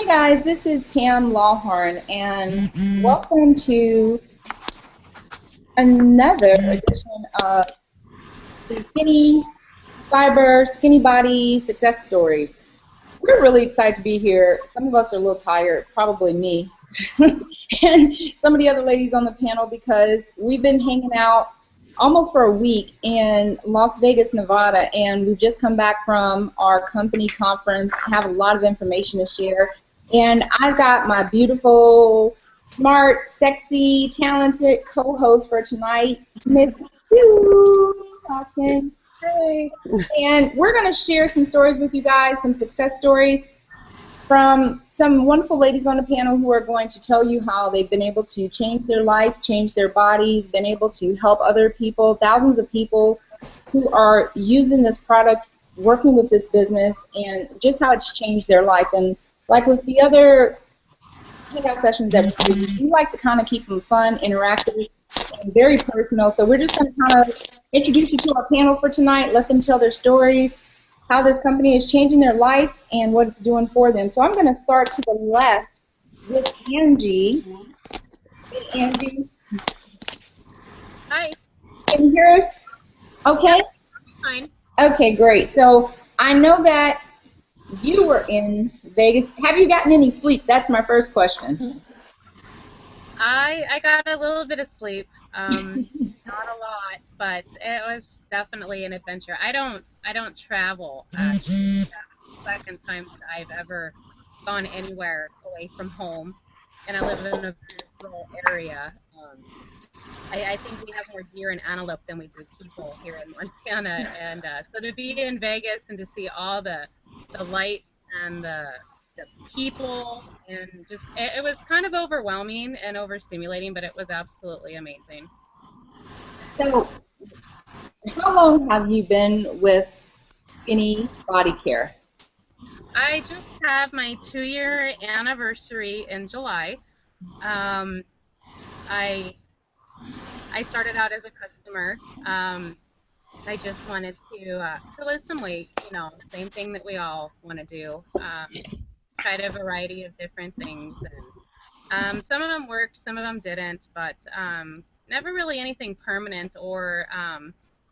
Guys, this is Pam Lawhorn, and welcome to another edition of the Skinny Fiber, Skinny Body Success Stories. We're really excited to be here. Some of us are a little tired, probably me, and some of the other ladies on the panel because we've been hanging out almost for a week in Las Vegas, Nevada, and we've just come back from our company conference, have a lot of information to share. And I've got my beautiful, smart, sexy, talented co-host for tonight, Miss Sue Austin. Hey. And we're going to share some stories with you guys, some success stories from some wonderful ladies on the panel who are going to tell you how they've been able to change their life, change their bodies, been able to help other people, thousands of people who are using this product, working with this business, and just how it's changed their life. And like with the other hangout sessions that we like to kind of keep them fun, interactive, and very personal. So we're just going to kind of introduce you to our panel for tonight, let them tell their stories, how this company is changing their life, and what it's doing for them. So I'm going to start to the left with Angie. Hey, Angie. Hi. Can you hear us? Okay? Fine. Okay, great. So I know that you were in Vegas. Have you gotten any sleep? That's my first question. I got a little bit of sleep, not a lot, but it was definitely an adventure. I don't travel. That's the second time that I've ever gone anywhere away from home, and I live in a rural area. I think we have more deer and antelope than we do people here in Montana, and so to be in Vegas and to see all the lights and the people and just it was kind of overwhelming and overstimulating, but it was absolutely amazing. So how long have you been with Skinny Body Care? I just have my 2-year anniversary in July. Um, I I started out as a customer. I just wanted to lose some weight, same thing that we all want to do. Tried a variety of different things, and some of them worked, some of them didn't, but never really anything permanent or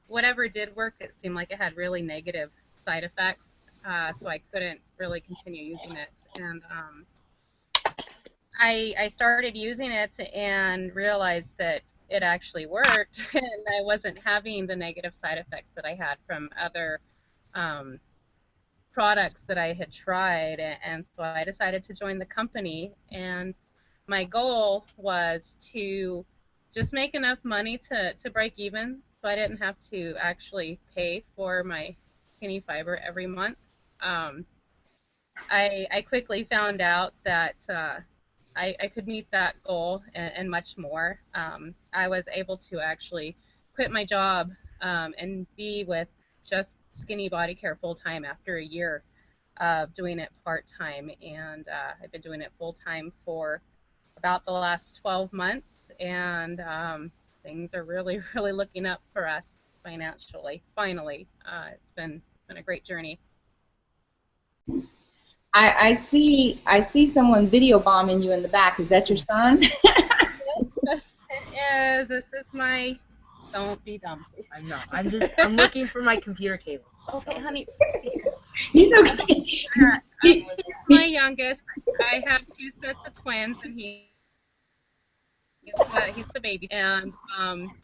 whatever did work, it seemed like it had really negative side effects, so I couldn't really continue using it. And I started using it and realized that it actually worked, and I wasn't having the negative side effects that I had from other um, products that I had tried, and so I decided to join the company. And my goal was to just make enough money to break even, so I didn't have to actually pay for my Skinny Fiber every month. Um, I quickly found out that I could meet that goal and much more. I was able to actually quit my job and be with just Skinny Body Care full time after a year of doing it part time, and I've been doing it full time for about the last 12 months, and things are really, really looking up for us financially. Finally, it's been a great journey. I see someone video bombing you in the back. Is that your son? Yes, it is. This is my. Don't be dumb, please. I'm not. I'm looking for my computer cable. Okay, honey. He's okay. He's my youngest. I have two sets of twins, and he's the baby, and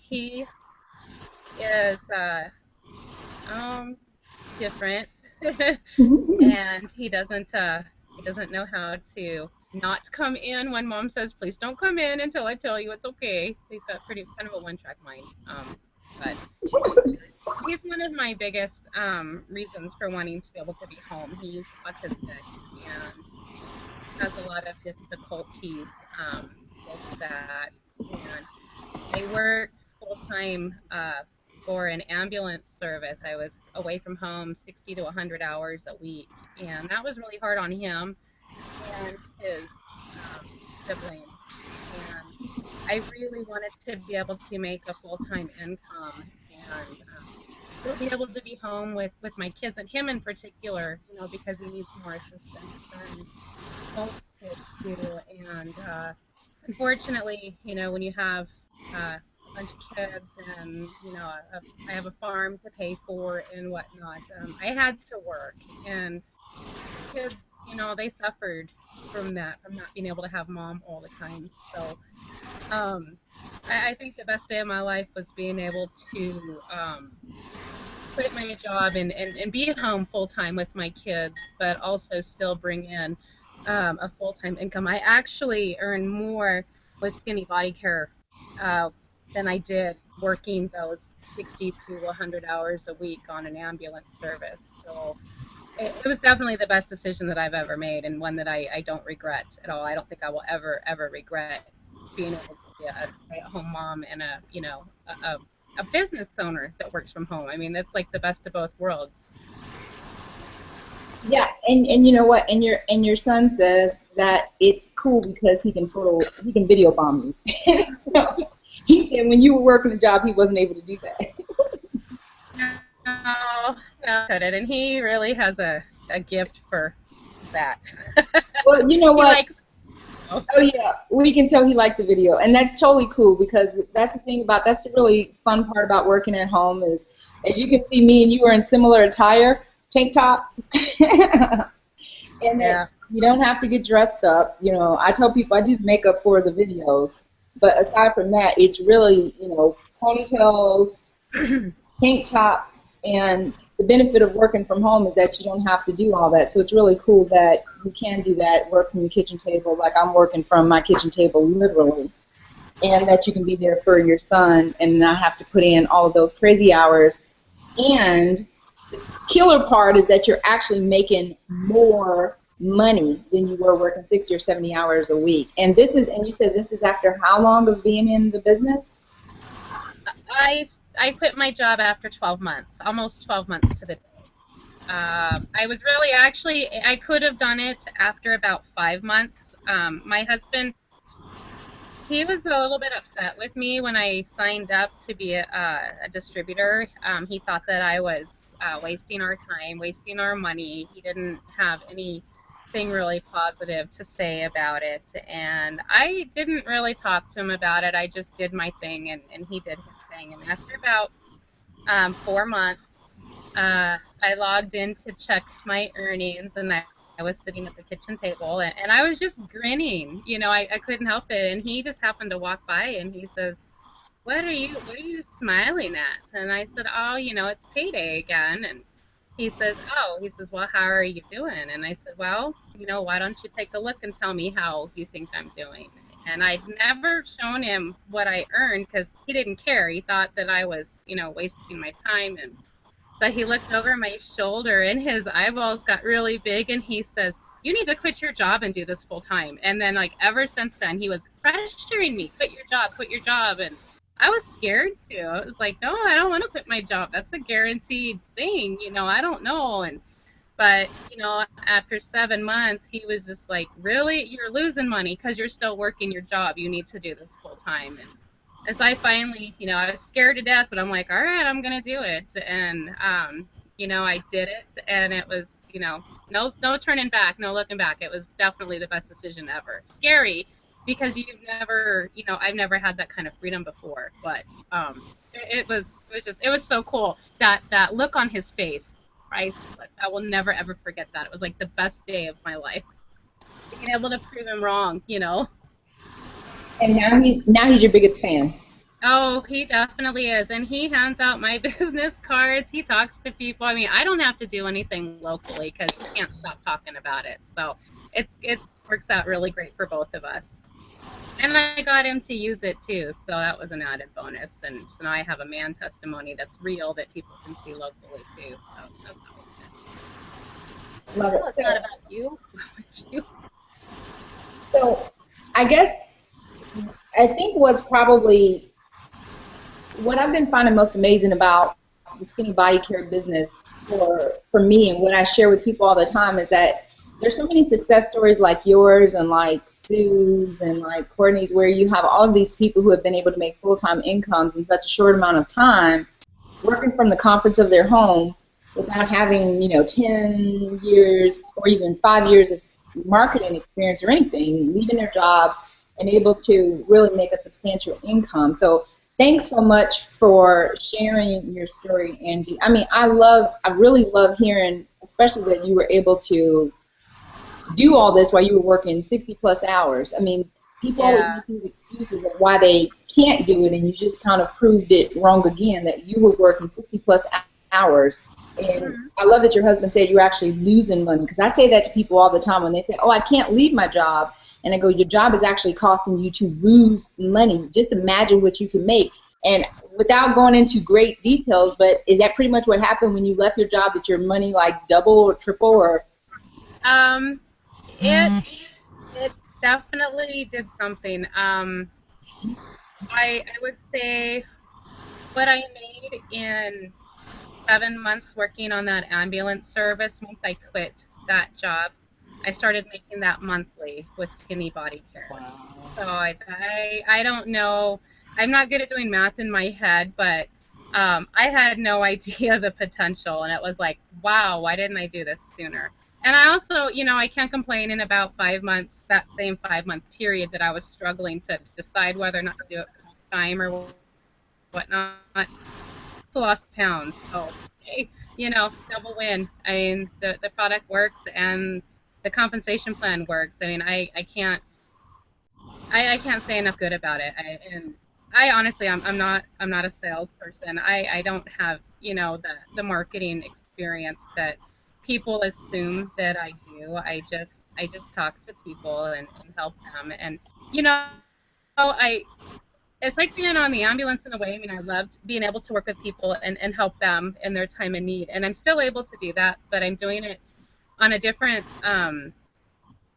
he is um different, and he doesn't know how to not come in when mom says please don't come in until I tell you it's okay. He's got pretty kind of a one-track mind, but he's one of my biggest reasons for wanting to be able to be home. He's autistic and has a lot of difficulties with that. And I worked full time for an ambulance service. I was away from home 60 to 100 hours a week, and that was really hard on him and his siblings. And I really wanted to be able to make a full time income and still be able to be home with my kids and him in particular, because he needs more assistance. And both kids do, and unfortunately, when you have a bunch of kids and I have a farm to pay for and whatnot, I had to work, and the kids, they suffered from that, from not being able to have mom all the time. So um, I think the best day of my life was being able to quit my job and be at home full time with my kids, but also still bring in a full time income. I actually earn more with Skinny Body Care uh, than I did working those 60 to 100 hours a week on an ambulance service. So it was definitely the best decision that I've ever made, and one that I don't regret at all. I don't think I will ever regret being able to be a stay-at-home mom and a business owner that works from home. I mean, that's like the best of both worlds. Yeah, and you know what? And your son says that it's cool because he can video bomb you. So he said when you were working a job, he wasn't able to do that. No, no, couldn't. And he really has a gift for that. Well, you know He what? likes. Oh, Oh yeah, we can tell he likes the video, and that's totally cool because that's the really fun part about working at home is, as you can see, me and you are in similar attire, tank tops, and that yeah. you don't have to get dressed up. I tell people I do makeup for the videos, but aside from that, it's really ponytails, tank tops, and the benefit of working from home is that you don't have to do all that. So it's really cool that you can do that, work from your kitchen table, like I'm working from my kitchen table literally, and that you can be there for your son and not have to put in all of those crazy hours. And the killer part is that you're actually making more money than you were working 60 or 70 hours a week. And you said this is after how long of being in the business? I I quit my job after 12 months, almost 12 months to the day. I was really actually I could have done it after about 5 months. My husband, he was a little bit upset with me when I signed up to be a distributor. He thought that I was wasting our time, wasting our money. He didn't have anything really positive to say about it. And I didn't really talk to him about it. I just did my thing, and he did his thing. And after about 4 months, I logged in to check my earnings, and I was sitting at the kitchen table, and I was just grinning. I couldn't help it. And he just happened to walk by, and he says, "What are you smiling at?" And I said, "Oh, it's payday again." And he says, "Well, how are you doing?" And I said, "Well, why don't you take a look and tell me how you think I'm doing?" And I'd never shown him what I earned because he didn't care. He thought that I was, wasting my time. And so he looked over my shoulder and his eyeballs got really big, and he says, "You need to quit your job and do this full time." And then, like, ever since then, he was pressuring me, "Quit your job, quit your job." And I was scared too. I was like, "No, I don't want to quit my job. That's a guaranteed thing. I don't know." But, after 7 months, he was just like, "Really? You're losing money because you're still working your job. You need to do this full time." And so I finally, I was scared to death, but I'm like, "All right, I'm gonna do it." And I did it, and it was, no turning back, no looking back. It was definitely the best decision ever. Scary because I've never had that kind of freedom before, but it was so cool. That look on his face, priceless. I will never ever forget that. It was like the best day of my life, being able to prove him wrong. And now he's your biggest fan. Oh, he definitely is. And he hands out my business cards. He talks to people. I mean, I don't have to do anything locally because he can't stop talking about it. So it works out really great for both of us. And I got him to use it too. So that was an added bonus. And so now I have a man testimony that's real that people can see locally too. So that's always Love good. it. Well, it's not about you. It's about you. So I guess I think what I've been finding most amazing about the Skinny Body Care business for me and what I share with people all the time is that there's so many success stories like yours and like Sue's and like Courtney's where you have all of these people who have been able to make full-time incomes in such a short amount of time working from the comforts of their home without having 10 years or even 5 years of marketing experience or anything, leaving their jobs and able to really make a substantial income. So thanks so much for sharing your story, Angie. I mean, I really love hearing, especially that you were able to do all this while you were working 60 plus hours. I mean, people always make these excuses of why they can't do it, and you just kind of proved it wrong again, that you were working 60 plus hours. And I love that your husband said you're actually losing money, because I say that to people all the time when they say, oh, I can't leave my job. And I go, your job is actually costing you to lose money. Just imagine what you can make. And without going into great details, but is that pretty much what happened when you left your job, that your money like double or triple or? It definitely did something. I would say what I made in 7 months working on that ambulance service, once I quit that job, I started making that monthly with Skinny Body Care. Wow. So I don't know. I'm not good at doing math in my head, but I had no idea the potential, and it was like, wow, why didn't I do this sooner? And I also, you know, I can't complain. In about 5 months, that same 5-month period that I was struggling to decide whether or not to do it full time or whatnot, I lost pounds. So, hey, you know, double win. I mean, the product works and the compensation plan works. I mean, I can't say enough good about it. And I honestly, I'm not a salesperson. I don't have, you know, the marketing experience that people assume that I do. I just talk to people and help them. And you know, it's like being on the ambulance in a way. I mean, I loved being able to work with people and help them in their time of need. And I'm still able to do that, but I'm doing it on a different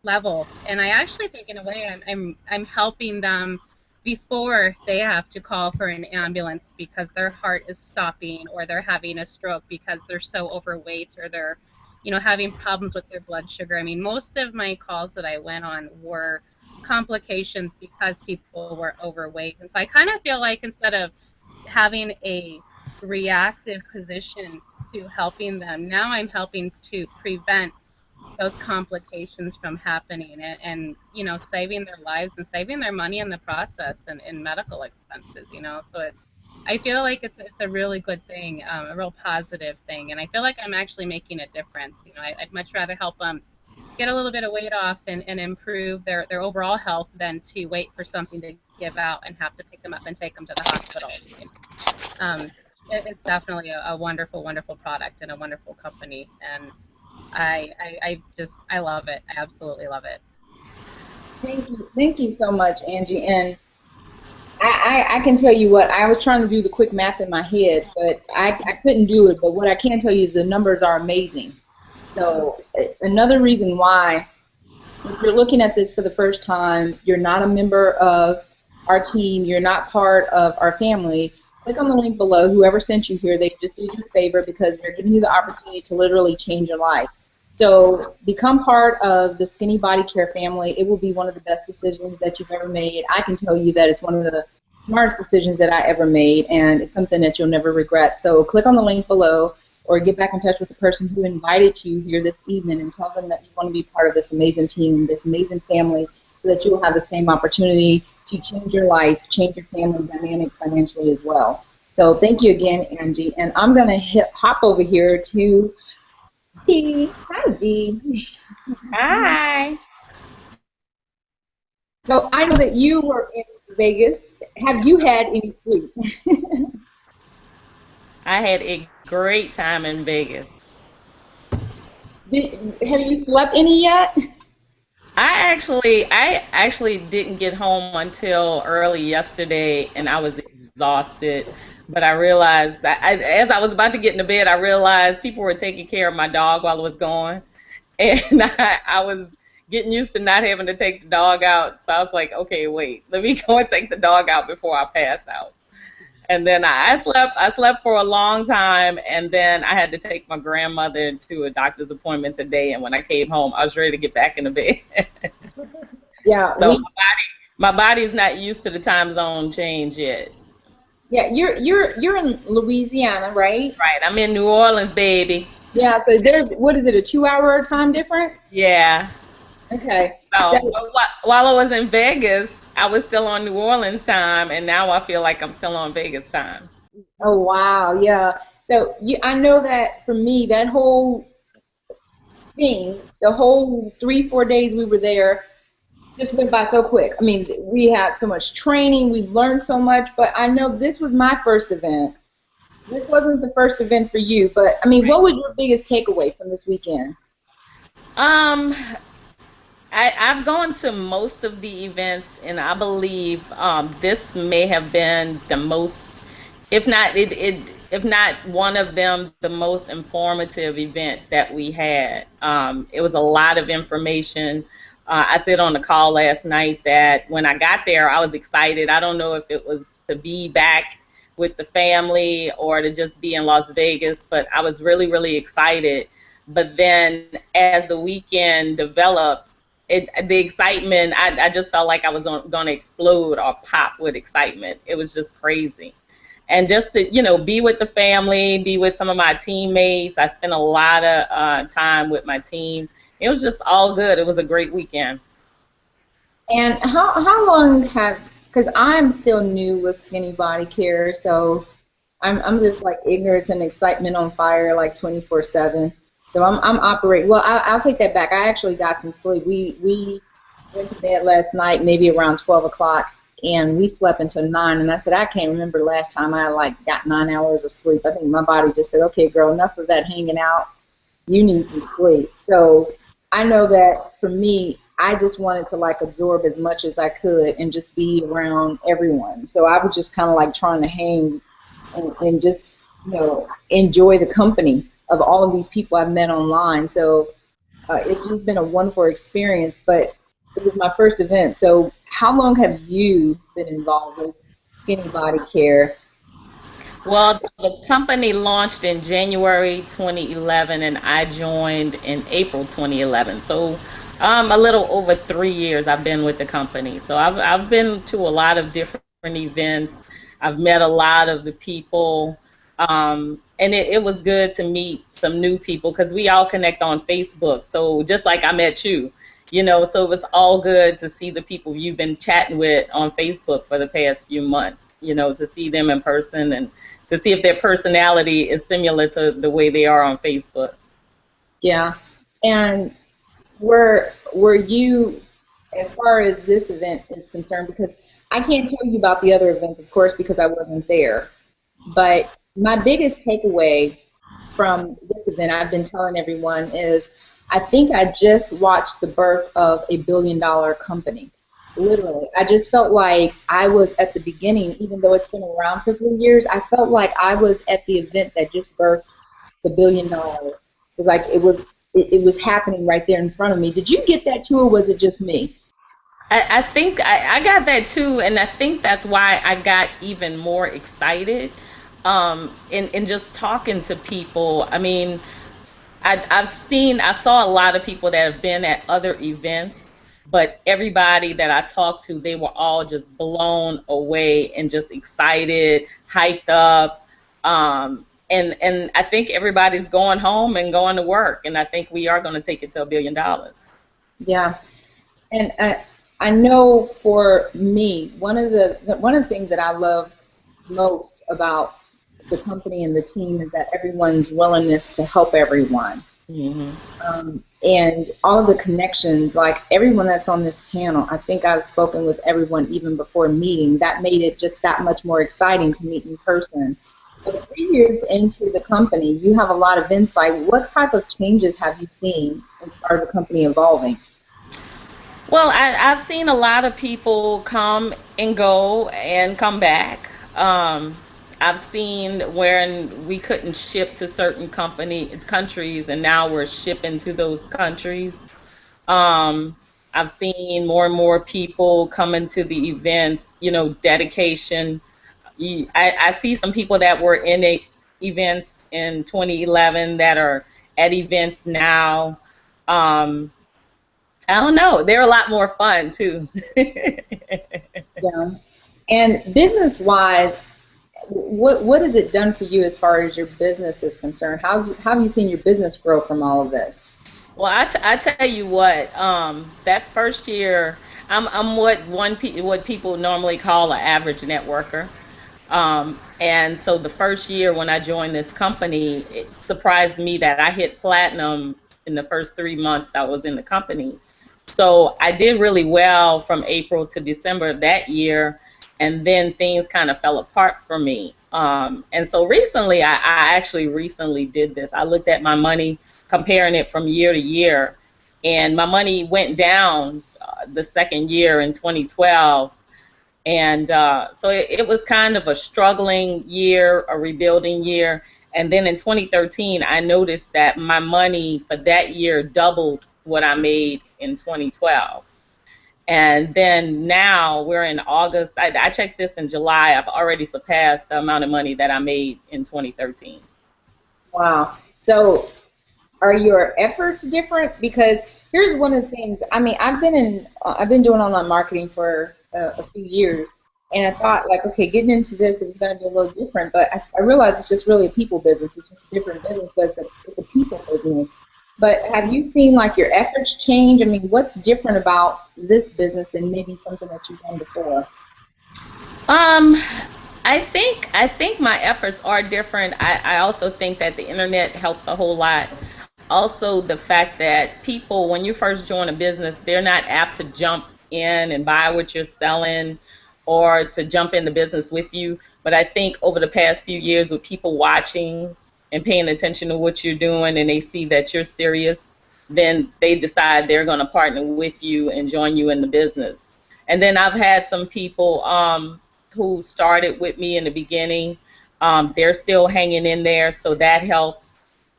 level. And I actually think in a way I'm helping them before they have to call for an ambulance because their heart is stopping or they're having a stroke because they're so overweight or they're, you know, having problems with their blood sugar. I mean, most of my calls that I went on were complications because people were overweight. And so I kind of feel like instead of having a reactive position to helping them, now I'm helping to prevent those complications from happening and you know, saving their lives and saving their money in the process and in medical expenses, you know. So I feel like it's a really good thing, a real positive thing, and I feel like I'm actually making a difference. You know, I'd much rather help them get a little bit of weight off and improve their overall health than to wait for something to give out and have to pick them up and take them to the hospital. You know? It's definitely a wonderful, wonderful product and a wonderful company, and I love it. I absolutely love it. Thank you so much, Angie. And I can tell you what, I was trying to do the quick math in my head, but I couldn't do it. But what I can tell you is the numbers are amazing. So another reason why, if you're looking at this for the first time, you're not a member of our team, you're not part of our family, click on the link below. Whoever sent you here, they just did you a favor because they're giving you the opportunity to literally change your life. So become part of the Skinny Body Care family. It will be one of the best decisions that you've ever made. I can tell you that it's one of the smartest decisions that I ever made, and it's something that you'll never regret. So click on the link below or get back in touch with the person who invited you here this evening and tell them that you want to be part of this amazing team, this amazing family, so that you'll have the same opportunity to change your life, change your family dynamics financially as well. So thank you again, Angie. And I'm going to hop over here to Dee. Hi, Dee. Hi. So I know that you were in Vegas. Have you had any sleep? I had a great time in Vegas. Have you slept any yet? I actually didn't get home until early yesterday, and I was exhausted. But I realized that as I was about to get into bed, I realized people were taking care of my dog while I was gone, and I was getting used to not having to take the dog out. So I was like, okay, wait, let me go and take the dog out before I pass out. And then I slept for a long time, and then I had to take my grandmother to a doctor's appointment today, and when I came home, I was ready to get back in the bed. Yeah. So my body's not used to the time zone change yet. Yeah, you're in Louisiana, right? Right, I'm in New Orleans, baby. Yeah, so there's, what is it, a 2-hour time difference? Yeah. Okay. So So, but while I was in Vegas, I was still on New Orleans time, and now I feel like I'm still on Vegas time. oh wow, yeah. So I know that for me, that whole thing, the whole 3, 4 days we were there, just went by so quick. I mean, we had so much training, we learned so much, but I know this was my first event. This wasn't the first event for you, but I mean, what was your biggest takeaway from this weekend? Um, I've gone to most of the events, and I believe this may have been the most, if not one of them, the most informative event that we had. It was a lot of information. I said on the call last night that when I got there, I was excited. I don't know if it was to be back with the family or to just be in Las Vegas, but I was really, really excited. But then as the weekend developed, the excitement, I just felt like I was going to explode or pop with excitement. It was just crazy. And just to, be with the family, be with some of my teammates. I spent a lot of time with my team. It was just all good. It was a great weekend. And how long have, because I'm still new with Skinny Body Care, so I'm just like ignorance and excitement on fire like 24/7. So I'm operating. Well, I'll take that back. I actually got some sleep. We went to bed last night, maybe around 12 o'clock, and we slept until 9. And I said I can't remember last time I like got 9 hours of sleep. I think my body just said, okay, girl, enough of that hanging out. You need some sleep. So I know that for me, I just wanted to like absorb as much as I could and just be around everyone. So I was just kind of like trying to hang and just enjoy the company of all of these people I've met online. So it's just been a wonderful experience. But it was my first event. So how long have you been involved with Skinny Body Care? Well, the company launched in January 2011, and I joined in April 2011. So, a little over 3 years I've been with the company. So I've been to a lot of different events. I've met a lot of the people, and it was good to meet some new people because we all connect on Facebook. So just like I met you, so it was all good to see the people you've been chatting with on Facebook for the past few months. To see them in person and to see if their personality is similar to the way they are on Facebook. Yeah. And were you, as far as this event is concerned, because I can't tell you about the other events, of course, because I wasn't there, but my biggest takeaway from this event, I've been telling everyone, is I think I just watched the birth of a billion-dollar company. Literally. I just felt like I was at the beginning, even though it's been around for 3 years, I felt like I was at the event that just birthed the $1 billion. It was like it was happening right there in front of me. Did you get that too, or was it just me? I think I got that too, and I think that's why I got even more excited in just talking to people. I mean, I saw a lot of people that have been at other events, but everybody that I talked to, they were all just blown away and just excited, hyped up. And I think everybody's going home and going to work, and I think we are going to take it to $1 billion. Yeah. And I know for me, one of the things that I love most about the company and the team is that everyone's willingness to help everyone. Hmm. And all of the connections, like everyone that's on this panel, I think I've spoken with everyone even before meeting. That made it just that much more exciting to meet in person. But 3 years into the company, you have a lot of insight. What type of changes have you seen as far as the company evolving? Well, I've seen a lot of people come and go and come back. I've seen when we couldn't ship to certain countries, and now we're shipping to those countries. Um, I've seen more and more people coming to the events. Dedication. I see some people that were in events in 2011 that are at events now. Um, I don't know. They're a lot more fun too. Yeah. And business-wise, what has it done for you as far as your business is concerned? How have you seen your business grow from all of this? Well, I tell you what, that first year, I'm what what people normally call an average networker. And so the first year when I joined this company, it surprised me that I hit platinum in the first 3 months I was in the company. So I did really well from April to December of that year, and then things kind of fell apart for me. And so recently, I actually recently did this. I looked at my money, comparing it from year to year, and my money went down the second year in 2012. And so it was kind of a struggling year, a rebuilding year. And then in 2013, I noticed that my money for that year doubled what I made in 2012. And then now we're in August. I checked this in July. I've already surpassed the amount of money that I made in 2013. Wow. So are your efforts different? Because here's one of the things. I mean, I've been doing online marketing for a few years, and I thought like, okay, getting into this it was going to be a little different. But I realized it's just really a people business. It's just a different business, but it's a people business. But have you seen like your efforts change? I mean, what's different about this business than maybe something that you've done before? Um, I think my efforts are different. I also think that the internet helps a whole lot. Also, the fact that people, when you first join a business, they're not apt to jump in and buy what you're selling or to jump in the business with you. But I think over the past few years, with people watching and paying attention to what you're doing and they see that you're serious, then they decide they're going to partner with you and join you in the business. And then I've had some people who started with me in the beginning. They're still hanging in there, so that helps.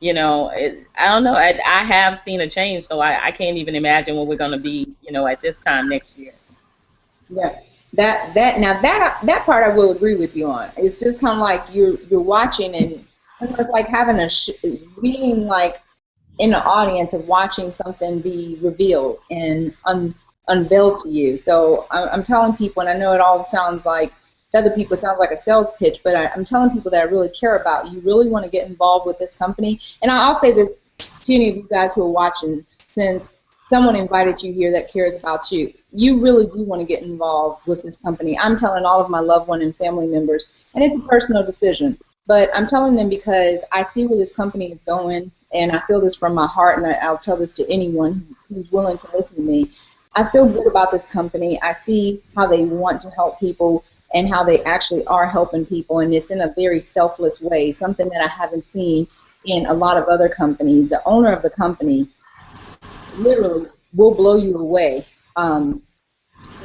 I don't know. I have seen a change, so I can't even imagine what we're going to be, at this time next year. Yeah, that part I will agree with you on. It's just kind of like you're watching, and it's like having being like in the audience of watching something be revealed and unveiled to you. So I'm telling people, and I know it all sounds like to other people it sounds like a sales pitch, but I'm telling people that I really care about. You really want to get involved with this company, and I'll say this to any of you guys who are watching, since someone invited you here that cares about you. You really do want to get involved with this company. I'm telling all of my loved one and family members, and it's a personal decision. But I'm telling them because I see where this company is going, and I feel this from my heart, and I'll tell this to anyone who's willing to listen to me. I feel good about this company. I see how they want to help people and how they actually are helping people, and it's in a very selfless way, something that I haven't seen in a lot of other companies. The owner of the company literally will blow you away.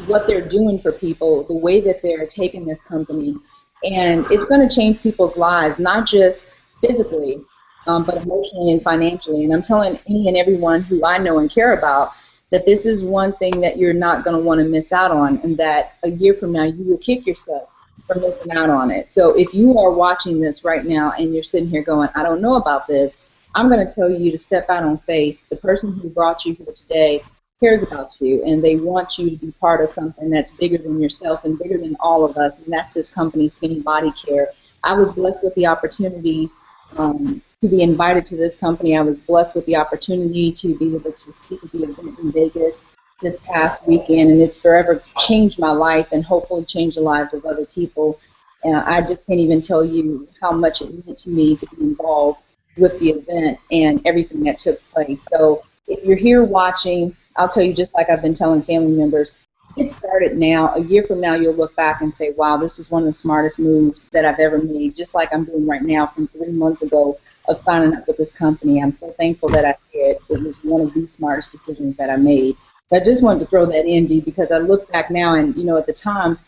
What they're doing for people, the way that they're taking this company, and it's going to change people's lives, not just physically, but emotionally and financially. And I'm telling any and everyone who I know and care about that this is one thing that you're not going to want to miss out on, and that a year from now you will kick yourself for missing out on it. So if you are watching this right now and you're sitting here going, I don't know about this, I'm going to tell you to step out on faith. The person who brought you here today cares about you, and they want you to be part of something that's bigger than yourself and bigger than all of us, and that's this company, Skinny Body Care. I was blessed with the opportunity to be invited to this company. I was blessed with the opportunity to be able to speak at the event in Vegas this past weekend, and it's forever changed my life and hopefully changed the lives of other people. And I just can't even tell you how much it meant to me to be involved with the event and everything that took place. So if you're here watching, I'll tell you, just like I've been telling family members, get started now. A year from now, you'll look back and say, wow, this was one of the smartest moves that I've ever made, just like I'm doing right now from 3 months ago of signing up with this company. I'm so thankful that I did. It was one of the smartest decisions that I made. So I just wanted to throw that in, Dee, because I look back now and, at the time,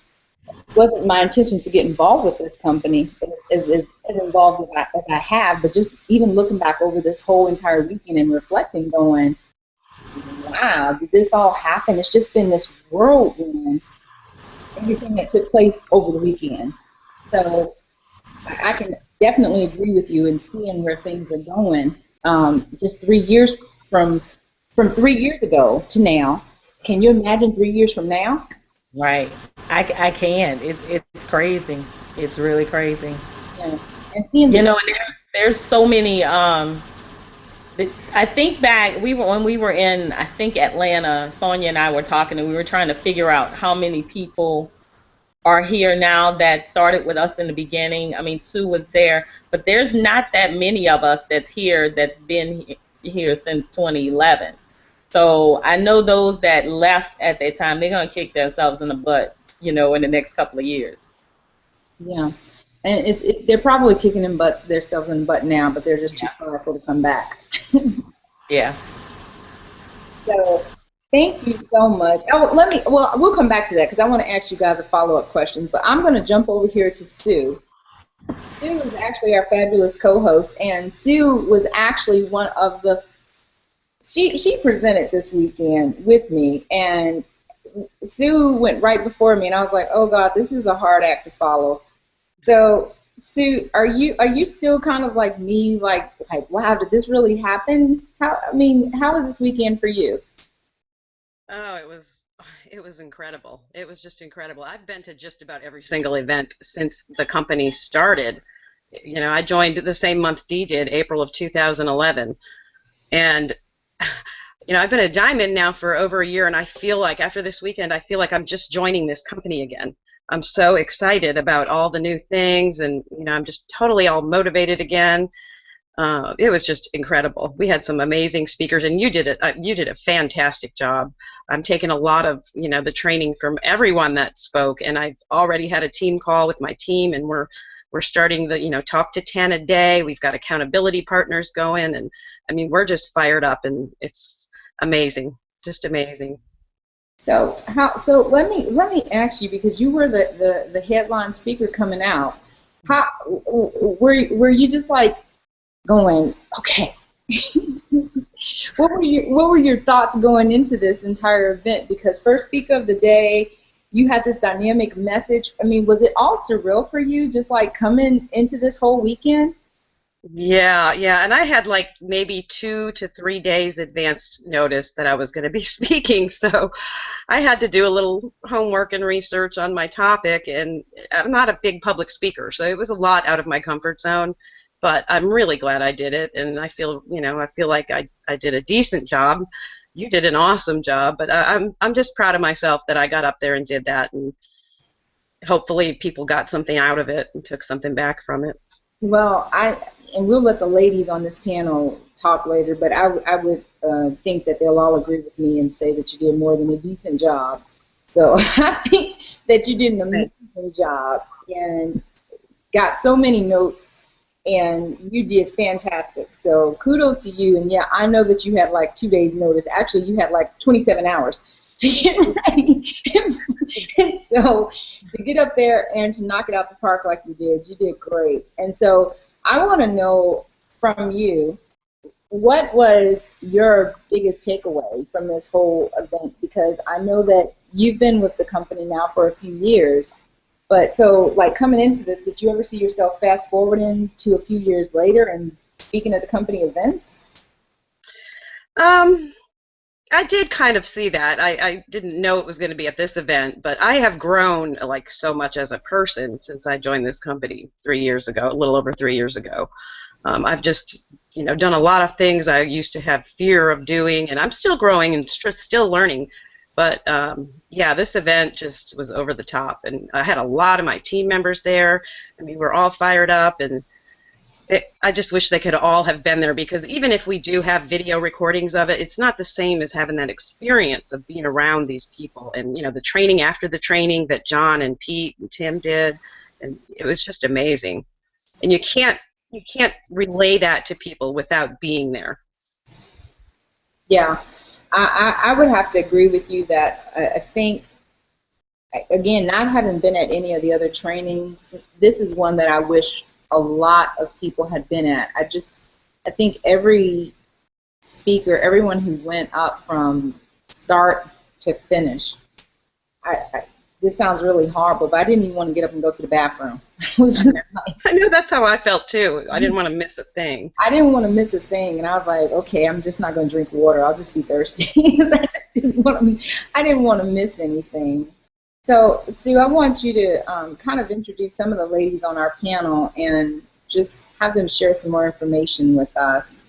it wasn't my intention to get involved with this company as involved as I have, but just even looking back over this whole entire weekend and reflecting, going, wow, did this all happen? It's just been this whirlwind, everything that took place over the weekend. So I can definitely agree with you in seeing where things are going. Just 3 years from 3 years ago to now. Can you imagine 3 years from now? Right. I can. It's crazy. It's really crazy. Yeah. And seeing and there's so many I think back, when we were in, I think Atlanta. Sonia and I were talking, and we were trying to figure out how many people are here now that started with us in the beginning. I mean, Sue was there, but there's not that many of us that's here that's been here since 2011. So I know those that left at that time, they're gonna kick themselves in the butt, in the next couple of years. Yeah, and they're probably kicking themselves in the butt now, but they're just too Yeah. powerful to come back. Yeah. So thank you so much. Oh, we'll come back to that because I want to ask you guys a follow-up question, but I'm going to jump over here to Sue. Sue is actually our fabulous co-host, and Sue was actually one of she presented this weekend with me, and Sue went right before me, and I was like, oh God, this is a hard act to follow. So Sue, are you still kind of like me, like wow, did this really happen? How was this weekend for you? Oh, it was incredible. It was just incredible. I've been to just about every single event since the company started. I joined the same month Dee did, April of 2011. And I've been a diamond now for over a year, and I feel like after this weekend, I feel like I'm just joining this company again. I'm so excited about all the new things, and I'm just totally all motivated again. It was just incredible. We had some amazing speakers, and you did it. You did a fantastic job. I'm taking a lot of the training from everyone that spoke, and I've already had a team call with my team, and we're starting the talk to 10 a day. We've got accountability partners going, and I mean we're just fired up, and it's amazing, just amazing. So let me ask you, because you were the headline speaker coming out. How were you just like going, okay? What were your thoughts going into this entire event? Because first speaker of the day, you had this dynamic message. I mean, was it all surreal for you, just like coming into this whole weekend? Yeah, yeah, and I had like maybe 2 to 3 days advance notice that I was going to be speaking, so I had to do a little homework and research on my topic, and I'm not a big public speaker, so it was a lot out of my comfort zone, but I'm really glad I did it, and I feel like I did a decent job. You did an awesome job, but I'm just proud of myself that I got up there and did that, and hopefully people got something out of it and took something back from it. Well, and we'll let the ladies on this panel talk later, but I would think that they'll all agree with me and say that you did more than a decent job. So I think that you did an amazing job and got so many notes, and you did fantastic. So kudos to you. And yeah, I know that you had like 2 days notice. Actually, you had like 27 hours to get ready. And so to get up there and to knock it out the park like you did great. And so I want to know from you, what was your biggest takeaway from this whole event? Because I know that you've been with the company now for a few years, but so like coming into this, did you ever see yourself fast forwarding to a few years later and speaking at the company events? Um, I did kind of see that. I didn't know it was going to be at this event, but I have grown like so much as a person since I joined this company 3 years ago, a little over 3 years ago. I've just, done a lot of things I used to have fear of doing, and I'm still growing and still learning. But yeah, this event just was over the top, and I had a lot of my team members there. I mean, we're all fired up, and I just wish they could all have been there, because even if we do have video recordings of it, it's not the same as having that experience of being around these people, and the training after the training that John and Pete and Tim did, and it was just amazing. And you can't relay that to people without being there. Yeah, I would have to agree with you that I think, again, not having been at any of the other trainings, this is one that I wish a lot of people had been at. I think every speaker, everyone who went up from start to finish, this sounds really horrible, but I didn't even want to get up and go to the bathroom. It was just like, I know that's how I felt too. I didn't want to miss a thing. I didn't want to miss a thing, and I was like, okay, I'm just not going to drink water. I'll just be thirsty because I didn't want to miss anything. So, Sue, I want you to kind of introduce some of the ladies on our panel and just have them share some more information with us.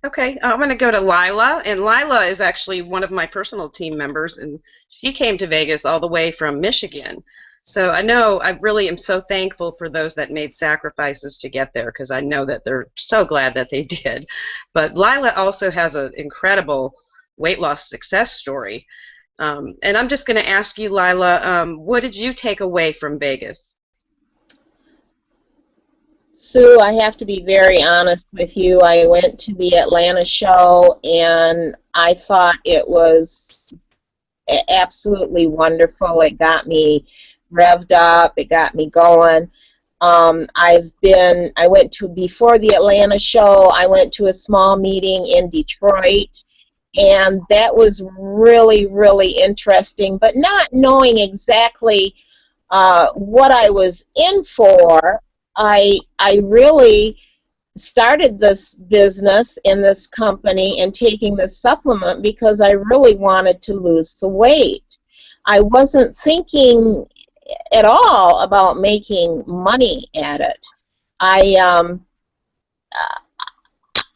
Okay, I'm going to go to Lila, and Lila is actually one of my personal team members, and she came to Vegas all the way from Michigan. So I know I really am so thankful for those that made sacrifices to get there because I know that they're so glad that they did. But Lila also has an incredible weight loss success story. And I'm just going to ask you, Lila, what did you take away from Vegas? Sue, I have to be very honest with you. I went to the Atlanta show and I thought it was absolutely wonderful. It got me revved up. It got me going. I went to, before the Atlanta show, I went to a small meeting in Detroit, and that was really, really interesting, but not knowing exactly what I was in for. I really started this business in this company and taking this supplement because I really wanted to lose the weight. I wasn't thinking at all about making money at it.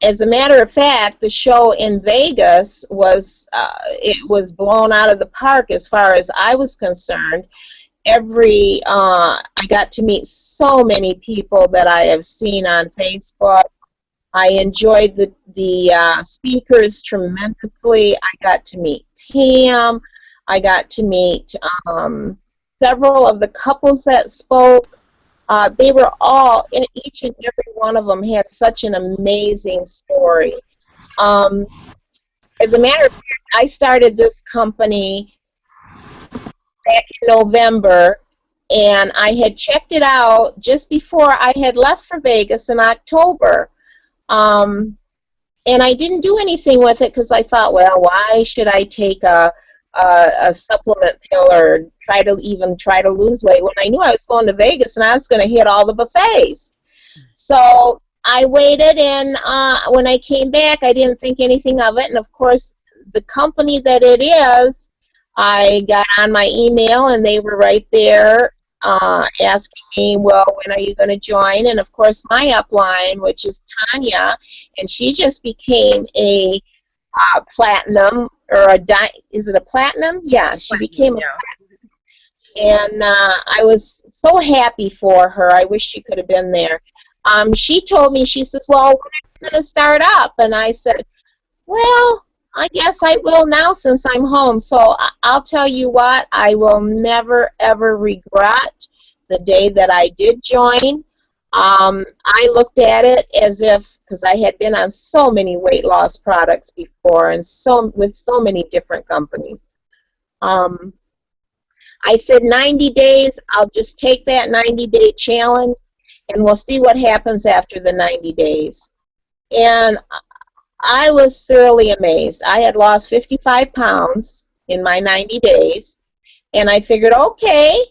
As a matter of fact, the show in Vegas was it was blown out of the park as far as I was concerned. I got to meet so many people that I have seen on Facebook. I enjoyed the speakers tremendously. I got to meet Pam. I got to meet several of the couples that spoke. They were all, each and every one of them had such an amazing story. As a matter of fact, I started this company back in November, and I had checked it out just before I had left for Vegas in October. And I didn't do anything with it because I thought, well, why should I take a supplement pill or try to lose weight when I knew I was going to Vegas and I was going to hit all the buffets. So I waited, and when I came back, I didn't think anything of it. And of course, the company that it is, I got on my email and they were right there asking me, well, when are you going to join? And of course, my upline, which is Tanya, and she just became a platinum, or is it a platinum? Yeah, she became a platinum. And I was so happy for her. I wish she could have been there. She told me, she says, well, when are you going to start up? And I said, well, I guess I will now since I'm home. So I'll tell you what, I will never, ever regret the day that I did join. I looked at it as if, because I had been on so many weight loss products before and with so many different companies. I said 90 days, I'll just take that 90-day challenge and we'll see what happens after the 90 days. And I was thoroughly amazed. I had lost 55 pounds in my 90 days, and I figured, okay,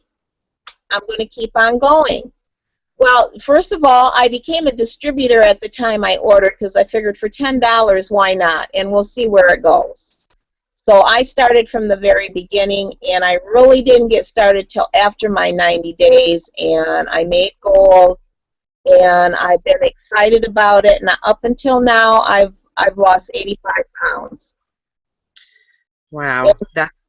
I'm going to keep on going. Well, first of all, I became a distributor at the time I ordered because I figured for $10, why not? And we'll see where it goes. So I started from the very beginning, and I really didn't get started till after my 90 days, and I made gold, and I've been excited about it. And up until now, I've lost 85 pounds. Wow, that's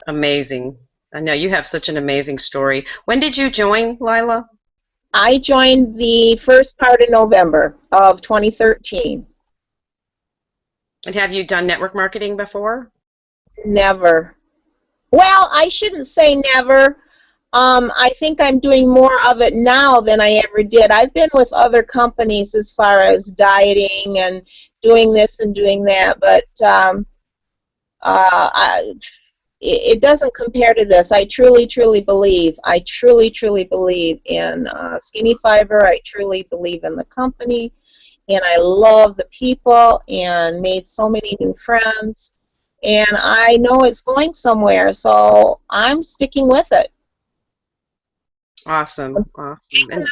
amazing. I know you have such an amazing story. When did you join, Lila? I joined the first part of November of 2013. And have you done network marketing before? Never. Well, I shouldn't say never. I think I'm doing more of it now than I ever did. I've been with other companies as far as dieting and doing this and doing that, but it doesn't compare to this. I truly, truly believe. I truly, truly believe in Skinny Fiber. I truly believe in the company, and I love the people and made so many new friends, and I know it's going somewhere, so I'm sticking with it. Awesome, awesome. And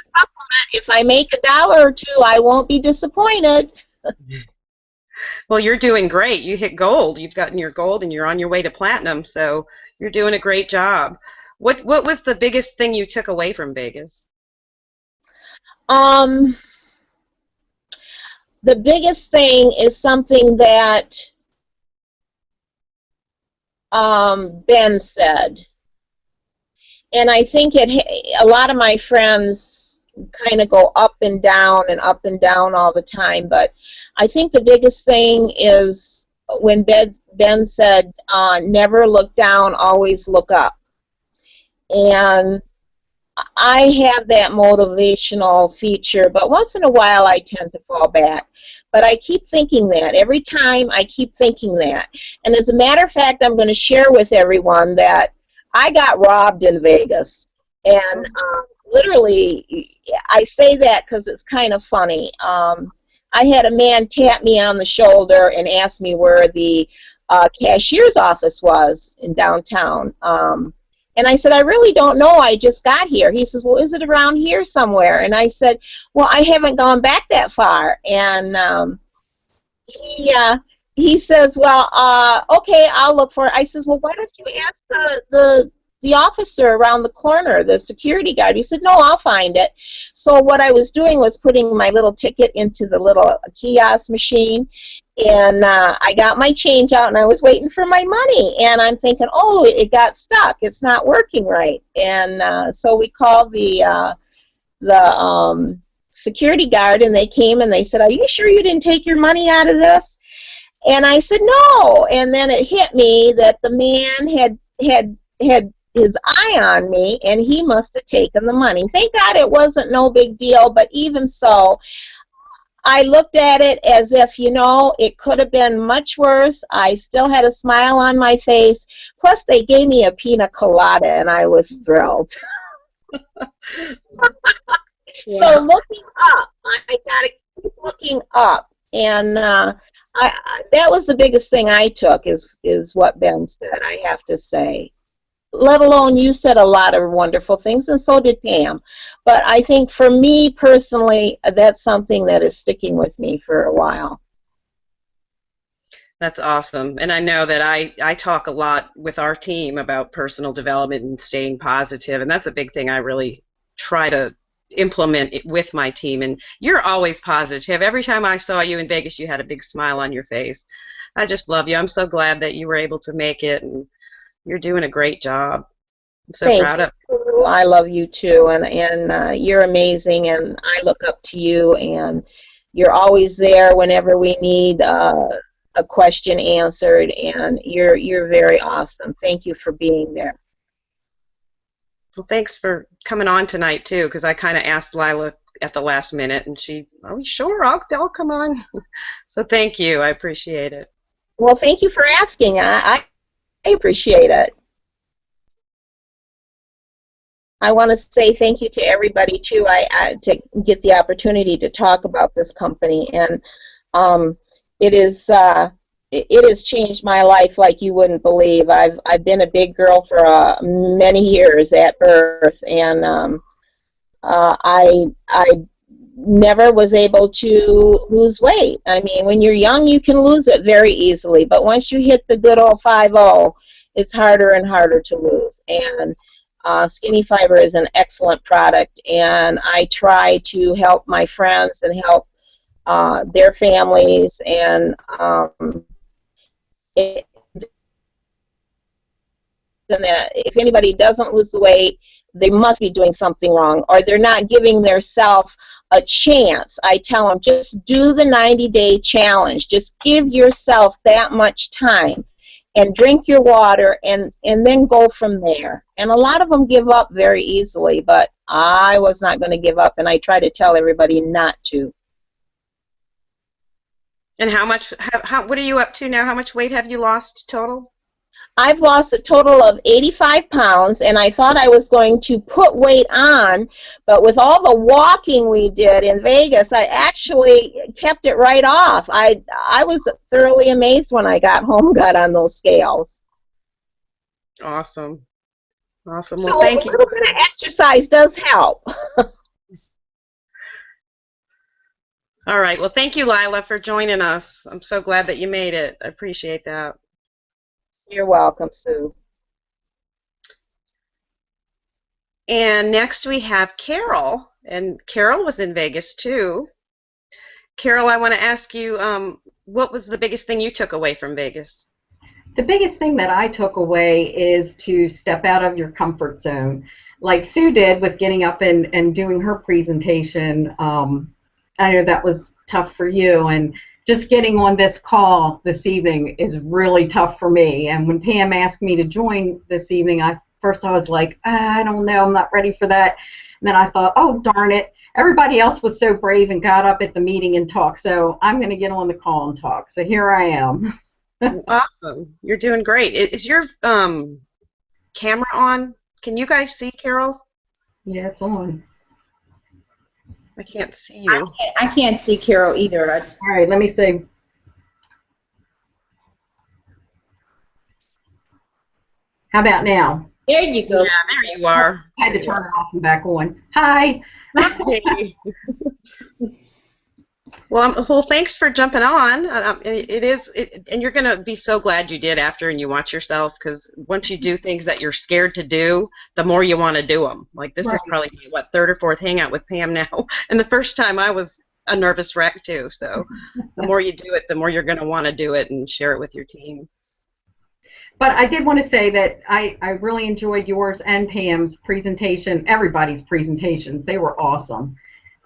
if I make $1 or $2, I won't be disappointed. well, you're doing great. You hit gold. You've gotten your gold, and you're on your way to platinum. So you're doing a great job. What was the biggest thing you took away from Vegas? the biggest thing is something that Ben said. And I think a lot of my friends kind of go up and down all the time. But I think the biggest thing is when Ben said, never look down, always look up. And I have that motivational feature, but once in a while I tend to fall back. But I keep thinking that. Every time I keep thinking that. And as a matter of fact, I'm going to share with everyone that I got robbed in Vegas. And literally, I say that because it's kind of funny. I had a man tap me on the shoulder and ask me where the cashier's office was in downtown. And I said, I really don't know. I just got here. He says, well, is it around here somewhere? And I said, well, I haven't gone back that far. And he says, well, okay, I'll look for it. I says, well, why don't you ask the officer around the corner, the security guard? He said, no, I'll find it. So what I was doing was putting my little ticket into the little kiosk machine, and I got my change out, and I was waiting for my money, and I'm thinking, oh, it got stuck. It's not working right. And so we called the security guard, and they came, and they said, are you sure you didn't take your money out of this? And I said, no. And then it hit me that the man had his eye on me, and he must have taken the money. Thank God it wasn't no big deal, but even so, I looked at it as if, it could have been much worse. I still had a smile on my face. Plus, they gave me a pina colada, and I was thrilled. Yeah. So looking up, I got to keep looking up. And that was the biggest thing I took is what Ben said, I have to say. Let alone you said a lot of wonderful things, and so did Pam. But I think for me personally, that's something that is sticking with me for a while. That's awesome. And I know that I talk a lot with our team about personal development and staying positive, and that's a big thing I really try to implement it with my team. And you're always positive. Every time I saw you in Vegas, you had a big smile on your face. I just love you. I'm so glad that you were able to make it, and you're doing a great job. I'm so proud of you. I love you too, and you're amazing, and I look up to you, and you're always there whenever we need a question answered, and you're very awesome. Thank you for being there. Well, thanks for coming on tonight too, because I kind of asked Lila at the last minute, and are we sure? I'll come on. So thank you. I appreciate it. Well, thank you for asking. I appreciate it. I want to say thank you to everybody too. To get the opportunity to talk about this company, and it has changed my life like you wouldn't believe. I've been a big girl for many years at birth, and I never was able to lose weight. I mean, when you're young, you can lose it very easily, but once you hit the good old 50, it's harder and harder to lose. And Skinny Fiber is an excellent product, and I try to help my friends and help their families, and that if anybody doesn't lose the weight, they must be doing something wrong, or they're not giving themselves a chance. I tell them, just do the 90-day challenge. Just give yourself that much time, and drink your water, and then go from there. And a lot of them give up very easily, but I was not going to give up, and I try to tell everybody not to. And what are you up to now? How much weight have you lost total? I've lost a total of 85 pounds, and I thought I was going to put weight on, but with all the walking we did in Vegas, I actually kept it right off. I was thoroughly amazed when I got home, got on those scales. Awesome. Awesome. Well, so thank you. A little bit of exercise does help. All right. Well, thank you, Lila, for joining us. I'm so glad that you made it. I appreciate that. You're welcome, Sue. And next we have Carol, and Carol was in Vegas too. Carol, I want to ask you, what was the biggest thing you took away from Vegas? The biggest thing that I took away is to step out of your comfort zone. Like Sue did with getting up and doing her presentation. I know that was tough for you, and just getting on this call this evening is really tough for me. And when Pam asked me to join this evening, first I was like, I don't know, I'm not ready for that. And then I thought, oh, darn it. Everybody else was so brave and got up at the meeting and talked, so I'm going to get on the call and talk. So here I am. Awesome. You're doing great. Is your camera on? Can you guys see Carol? Yeah, it's on. I can't see you. I can't see Carol either. All right, let me see. How about now? There you go. Yeah, there you are. I had to turn it off and back on. Hi. Hey. Well, thanks for jumping on. And you're going to be so glad you did after and you watch yourself, because once you do things that you're scared to do, the more you want to do them. Like this is probably, what, third or fourth hangout with Pam now. And the first time I was a nervous wreck too. So the more you do it, the more you're going to want to do it and share it with your team. But I did want to say that I really enjoyed yours and Pam's presentation, everybody's presentations. They were awesome.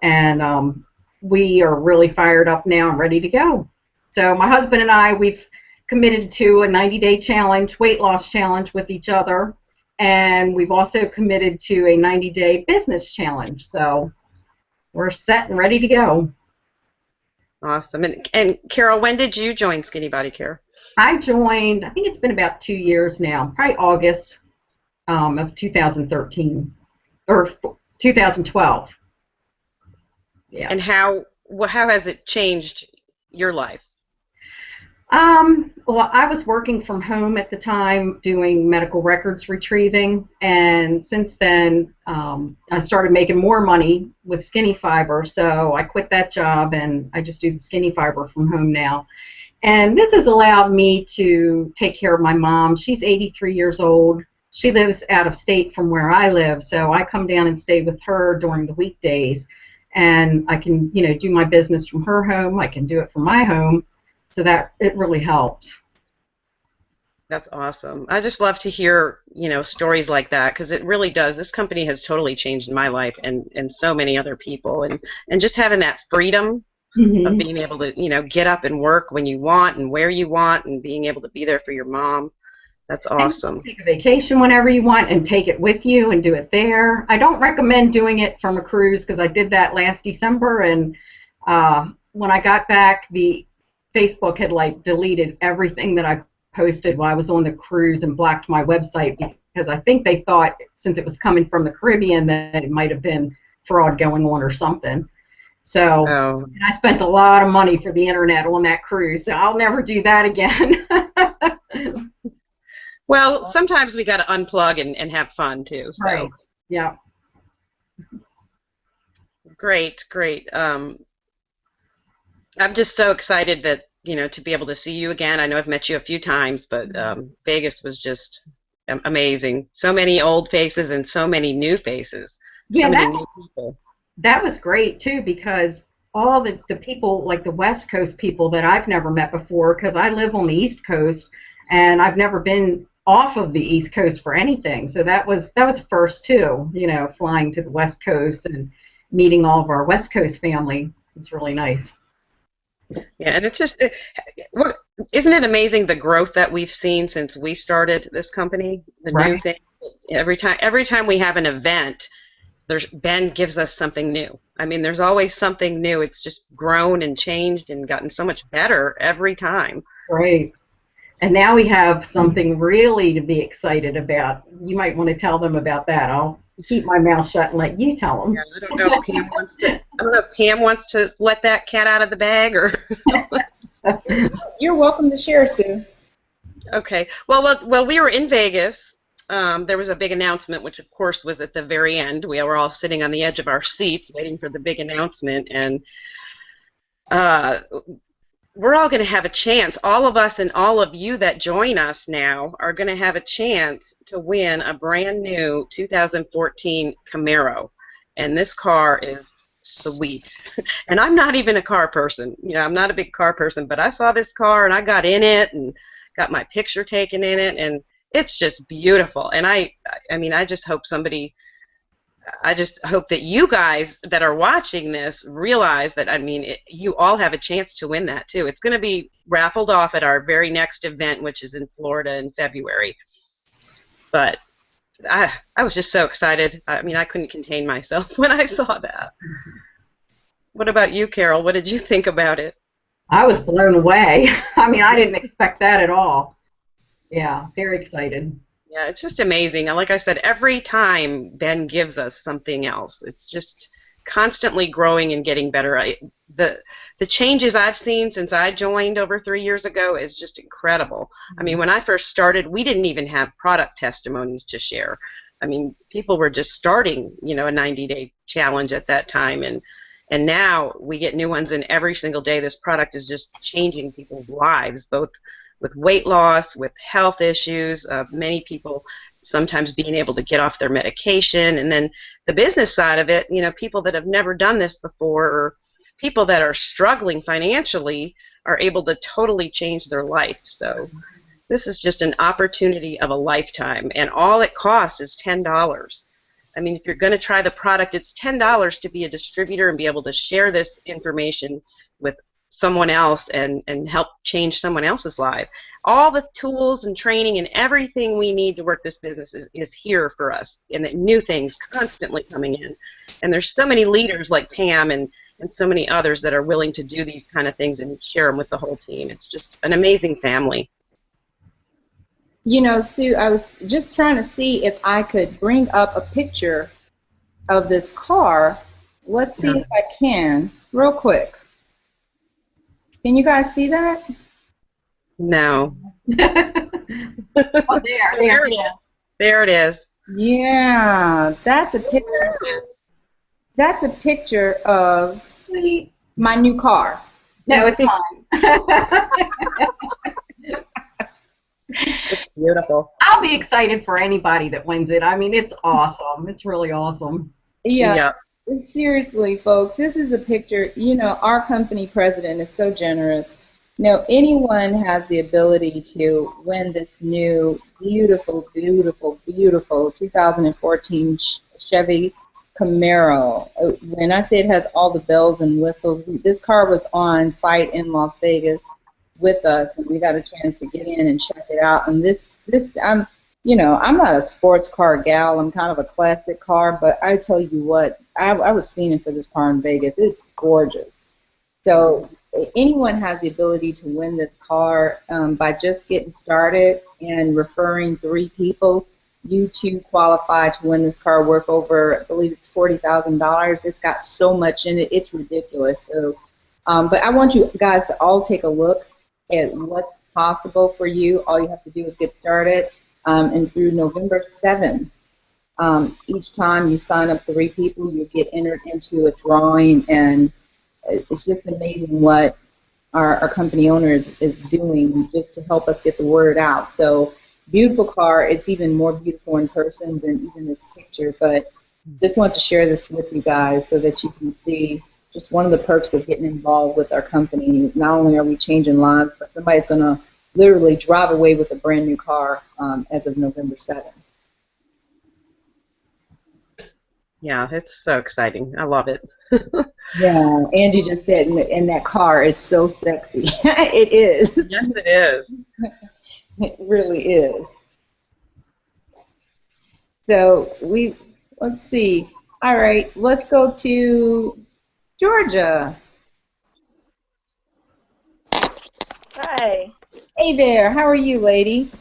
And we are really fired up now and ready to go. So my husband and I, we've committed to a 90-day challenge, weight loss challenge with each other. And we've also committed to a 90-day business challenge. So we're set and ready to go. Awesome. And Carol, when did you join Skinny Body Care? I joined, I think it's been about 2 years now, probably August of 2013, or 2012. Yeah. And how has it changed your life? Well, I was working from home at the time doing medical records retrieving, and since then I started making more money with Skinny Fiber, so I quit that job and I just do the Skinny Fiber from home now. And this has allowed me to take care of my mom. She's 83 years old. She lives out of state from where I live, so I come down and stay with her during the weekdays, and I can, you know, do my business from her home. I can do it from my home. So that it really helps. That's awesome. I just love to hear, you know, stories like that, because it really does. This company has totally changed my life and so many other people, and just having that freedom of being able to, you know, get up and work when you want and where you want, and being able to be there for your mom. That's awesome. Take a vacation whenever you want and take it with you and do it there. I don't recommend doing it from a cruise, because I did that last December, and when I got back, the Facebook had like deleted everything that I posted while I was on the cruise and blocked my website, because I think they thought, since it was coming from the Caribbean, that it might have been fraud going on or something. So and I spent a lot of money for the internet on that cruise, so I'll never do that again. Well, sometimes we got to unplug and have fun too. So. Right. Yeah. Great. I'm just so excited that, you know, to be able to see you again. I know I've met you a few times, but Vegas was just amazing. So many old faces and so many new faces. Yeah, so many new people. That was great too, because all the people, like the West Coast people that I've never met before, because I live on the East Coast and I've never been off of the East Coast for anything. So that was first too, you know, flying to the West Coast and meeting all of our West Coast family. It's really nice. Yeah, and it's just, isn't it amazing the growth that we've seen since we started this company? The new thing. Every time we have an event, Ben gives us something new. I mean, there's always something new. It's just grown and changed and gotten so much better every time. Right. And now we have something really to be excited about. You might want to tell them about that. I'll keep my mouth shut and let you tell them. Yeah, I don't know if Pam wants to let that cat out of the bag, or. You're welcome to share, Sue. Okay. Well, we were in Vegas. There was a big announcement, which of course was at the very end. We were all sitting on the edge of our seats waiting for the big announcement, and we're all going to have a chance. All of us and all of you that join us now are going to have a chance to win a brand new 2014 Camaro. And this car is sweet. And I'm not even a car person. You know, I'm not a big car person, but I saw this car and I got in it and got my picture taken in it, and it's just beautiful. And I mean, I just hope that you guys that are watching this realize that, I mean, you all have a chance to win that too. It's going to be raffled off at our very next event, which is in Florida in February. But I was just so excited. I mean, I couldn't contain myself when I saw that. What about you, Carol? What did you think about it? I was blown away. I mean, I didn't expect that at all. Yeah, very excited. Yeah, it's just amazing. And like I said, every time Ben gives us something else, it's just constantly growing and getting better. The changes I've seen since I joined over 3 years ago is just incredible. I mean, when I first started, we didn't even have product testimonies to share. I mean, people were just starting, you know, a 90-day challenge at that time, and now we get new ones in every single day. This product is just changing people's lives, both with weight loss, with health issues, many people sometimes being able to get off their medication, and then the business side of it, you know, people that have never done this before, or people that are struggling financially are able to totally change their life. So this is just an opportunity of a lifetime, and all it costs is $10. I mean, if you're going to try the product, it's $10 to be a distributor and be able to share this information with someone else and help change someone else's life. All the tools and training and everything we need to work this business is here for us, and the new things constantly coming in. And there's so many leaders like Pam and so many others that are willing to do these kind of things and share them with the whole team. It's just an amazing family. You know, Sue, I was just trying to see if I could bring up a picture of this car. Let's see if I can, real quick. Can you guys see that? No. Oh, there it is. There it is. Yeah, that's a picture. That's a picture of my new car. No, it's mine. It's beautiful. I'll be excited for anybody that wins it. I mean, it's awesome. It's really awesome. Yeah. Seriously, folks, this is a picture. You know, our company president is so generous. You know, anyone has the ability to win this new beautiful, beautiful, beautiful 2014 Chevy Camaro. When I say it has all the bells and whistles, this car was on site in Las Vegas with us, and we got a chance to get in and check it out. And this, you know, I'm not a sports car gal. I'm kind of a classic car, but I tell you what, I was fiending for this car in Vegas. It's gorgeous. So anyone has the ability to win this car by just getting started and referring 3 people. You too qualify to win this car worth over, I believe it's $40,000. It's got so much in it, it's ridiculous. So, but I want you guys to all take a look at what's possible for you. All you have to do is get started. And through November 7th, each time you sign up 3 people, you get entered into a drawing, and it's just amazing what our company owner is doing just to help us get the word out. So, beautiful car. It's even more beautiful in person than even this picture, but just want to share this with you guys so that you can see just one of the perks of getting involved with our company. Not only are we changing lives, but somebody's going to literally drive away with a brand new car as of November 7th. Yeah, it's so exciting. I love it. Yeah, Angie just said, and that car is so sexy. It is. Yes, it is. It really is. So let's see. All right, let's go to Georgia. Hi. Hey there, how are you, lady?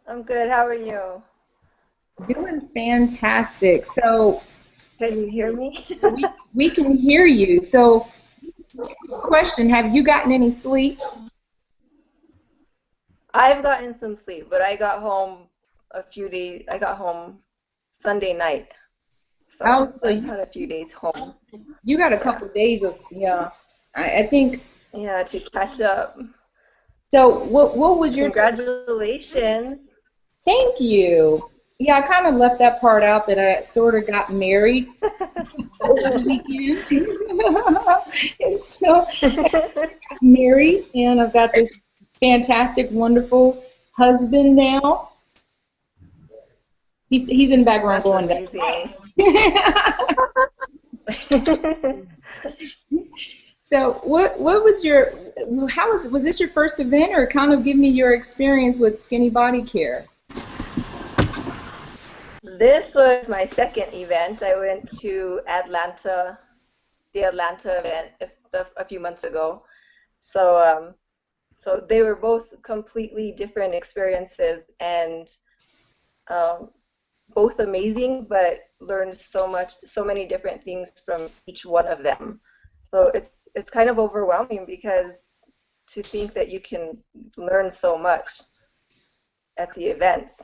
I'm good. How are you? Doing fantastic. So Can you hear me? we can hear you. So question, have you gotten any sleep? I've gotten some sleep, but I got home a few days. I got home Sunday night. So I've had a few days home. You got a couple of days of, yeah, I think. Yeah, to catch up. So what was your... Congratulations. Thank you. Yeah, I kind of left that part out that I sort of got married over the weekend. And so married, and I've got this fantastic, wonderful husband now. He's in the background That's going amazing. So what was your was this your first event, or kind of give me your experience with Skinny Body Care? This was my second event. I went to Atlanta, the Atlanta event a few months ago. So so they were both completely different experiences, and both amazing, but learned so many different things from each one of them. So it's kind of overwhelming, because to think that you can learn so much at the events.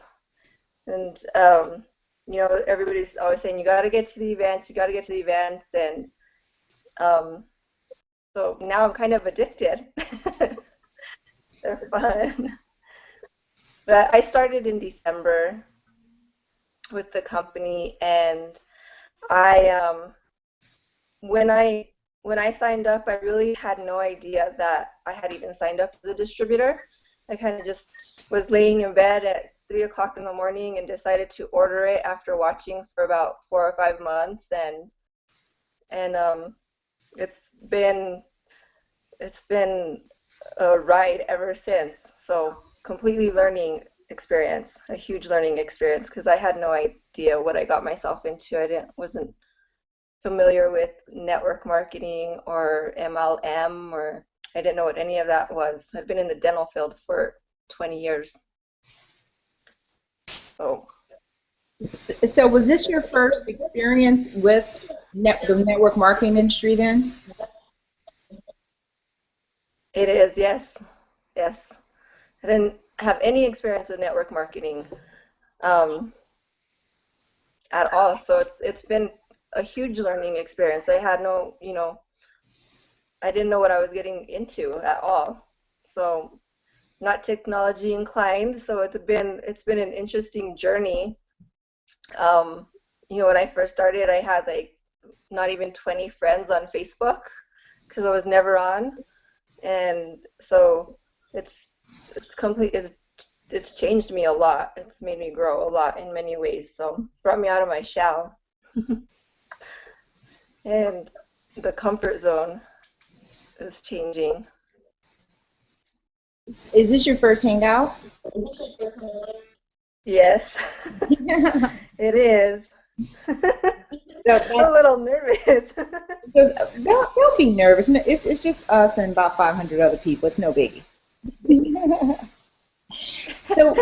And you know, everybody's always saying you got to get to the events, you got to get to the events, and so now I'm kind of addicted. They're fun. But I started in December with the company, and I when I signed up, I really had no idea that I had even signed up as a distributor. I kind of just was laying in bed at 3 o'clock in the morning and decided to order it after watching for about 4 or 5 months, and it's been a ride ever since. So completely learning experience, a huge learning experience, because I had no idea what I got myself into. Wasn't familiar with network marketing or MLM, or I didn't know what any of that was. I'd been in the dental field for 20 years. So was this your first experience with the network marketing industry then? It is, yes. Yes. I didn't have any experience with network marketing at all, so it's been a huge learning experience. I had no, you know, I didn't know what I was getting into at all. So not technology inclined, so it's been an interesting journey. You know, when I first started, I had like not even 20 friends on Facebook, because I was never on, and so it's changed me a lot. It's made me grow a lot in many ways. So brought me out of my shell and the comfort zone is changing. Is this your first hangout? Yes, it is. I'm a little nervous. Don't be nervous. It's just us and about 500 other people. It's no biggie. So,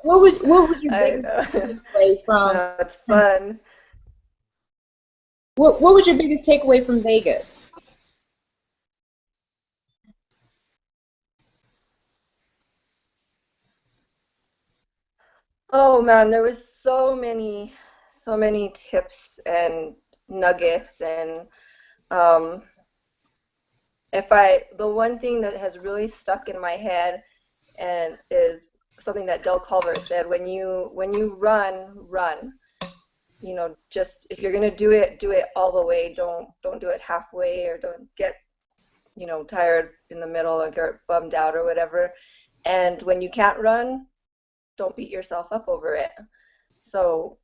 what was your biggest takeaway from? No, it's fun. What was your biggest takeaway from Vegas? Oh man, there was so many tips and nuggets, and um, the one thing that has really stuck in my head and is something that Del Culver said: when you run. You know, just if you're gonna do it all the way. Don't do it halfway, or don't get, you know, tired in the middle or get bummed out or whatever. And when you can't run, don't beat yourself up over it. So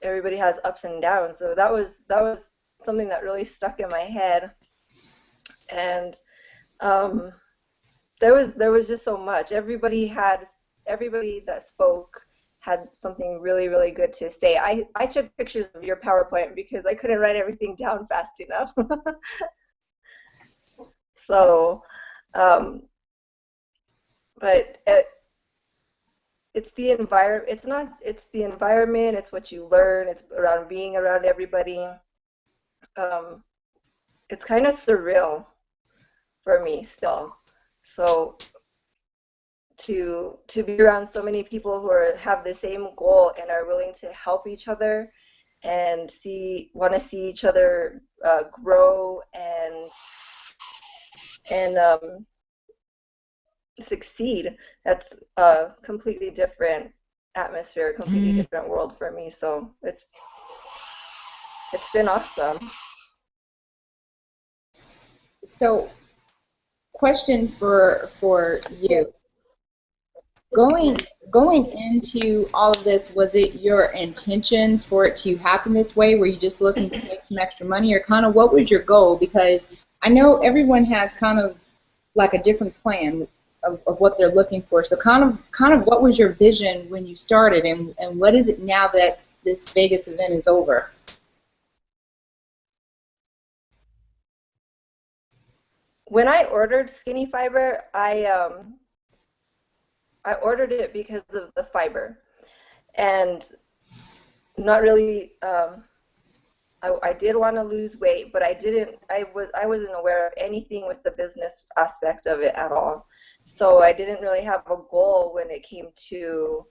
everybody has ups and downs. So that was something that really stuck in my head. And there was just so much. Everybody that spoke had something really, really good to say. I took pictures of your PowerPoint because I couldn't write everything down fast enough. So, but it's the environment. It's the environment. It's what you learn. It's around being around everybody. It's kind of surreal for me still. So to be around so many people who have the same goal and are willing to help each other and want to see each other grow and succeed. That's completely different atmosphere, a completely different world for me. So it's been awesome. So, question for you. Going into all of this, was it your intentions for it to happen this way? Were you just looking to make some extra money, or kind of what was your goal? Because I know everyone has kind of like a different plan of what they're looking for. So kind of what was your vision when you started, and what is it now that this Vegas event is over? When I ordered Skinny Fiber, I ordered it because of the fiber, and not really. I did want to lose weight, but I wasn't aware of anything with the business aspect of it at all. So I didn't really have a goal when it came to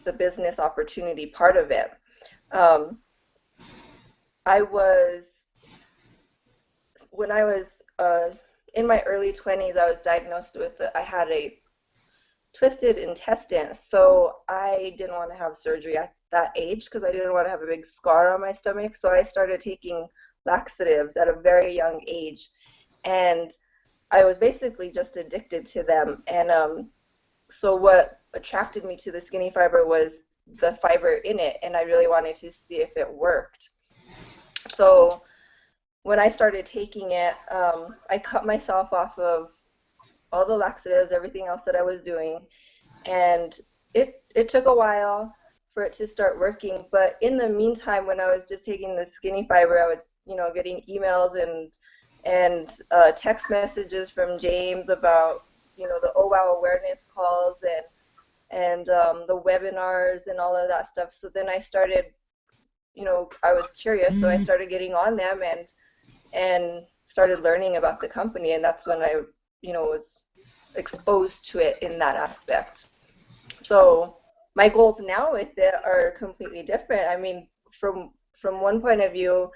the business opportunity part of it. When I was in my early 20s, I was diagnosed with I had a twisted intestine, so I didn't want to have surgery at that age because I didn't want to have a big scar on my stomach. So I started taking laxatives at a very young age, and I was basically just addicted to them. And so what attracted me to the Skinny Fiber was the fiber in it, and I really wanted to see if it worked. So when I started taking it, I cut myself off of all the laxatives, everything else that I was doing, and it took a while for it to start working. But in the meantime, when I was just taking the Skinny Fiber, I was, getting emails and text messages from James about, the Oh Wow awareness calls and the webinars and all of that stuff. So then I started, I was curious, so I started getting on them and started learning about the company, and that's when I, was exposed to it in that aspect. So my goals now with it are completely different. I mean, from one point of view,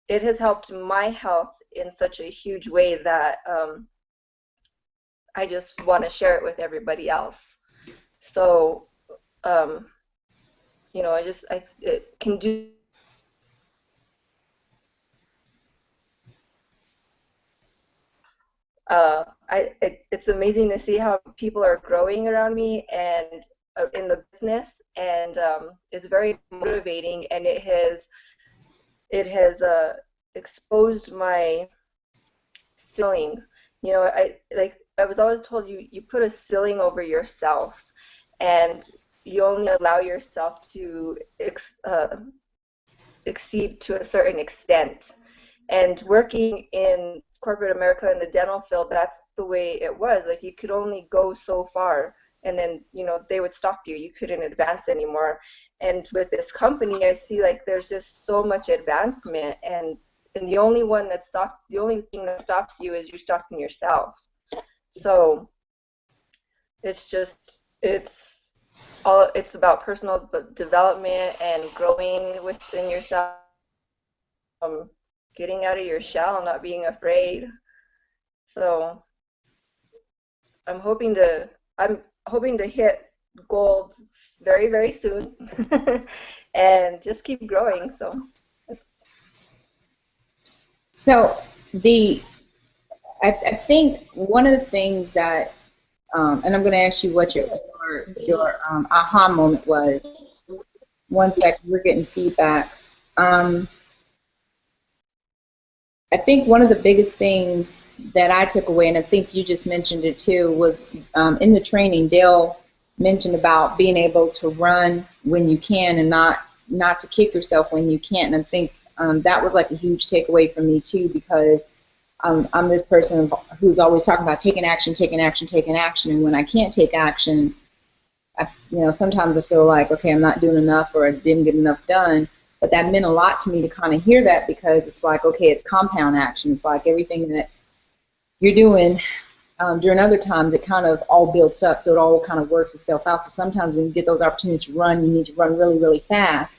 it has helped my health in such a huge way that I just want to share it with everybody else. So, it can do. It's amazing to see how people are growing around me and in the business, and it's very motivating, and it has exposed my ceiling. I was always told you put a ceiling over yourself, and you only allow yourself to exceed to a certain extent. And working in corporate America in the dental field, that's the way it was. Like, you could only go so far, and then they would stop you. You couldn't advance anymore. And with this company, I see like there's just so much advancement, and the only thing that stops you is you stopping yourself. So it's about personal development and growing within yourself, getting out of your shell, not being afraid. So I'm hoping to hit gold very, very soon and just keep growing. So I think one of the things that, and I'm going to ask you what your aha moment was. One second, we're getting feedback. I think one of the biggest things that I took away, and I think you just mentioned it too, was in the training, Dale mentioned about being able to run when you can and not to kick yourself when you can't. And I think that was like a huge takeaway for me too, because I'm this person who's always talking about taking action, and when I can't take action, sometimes I feel like, okay, I'm not doing enough, or I didn't get enough done. But that meant a lot to me to kind of hear that, because it's like, okay, it's compound action. It's like everything that you're doing during other times, it kind of all builds up, so it all kind of works itself out. So sometimes when you get those opportunities to run, you need to run really, really fast.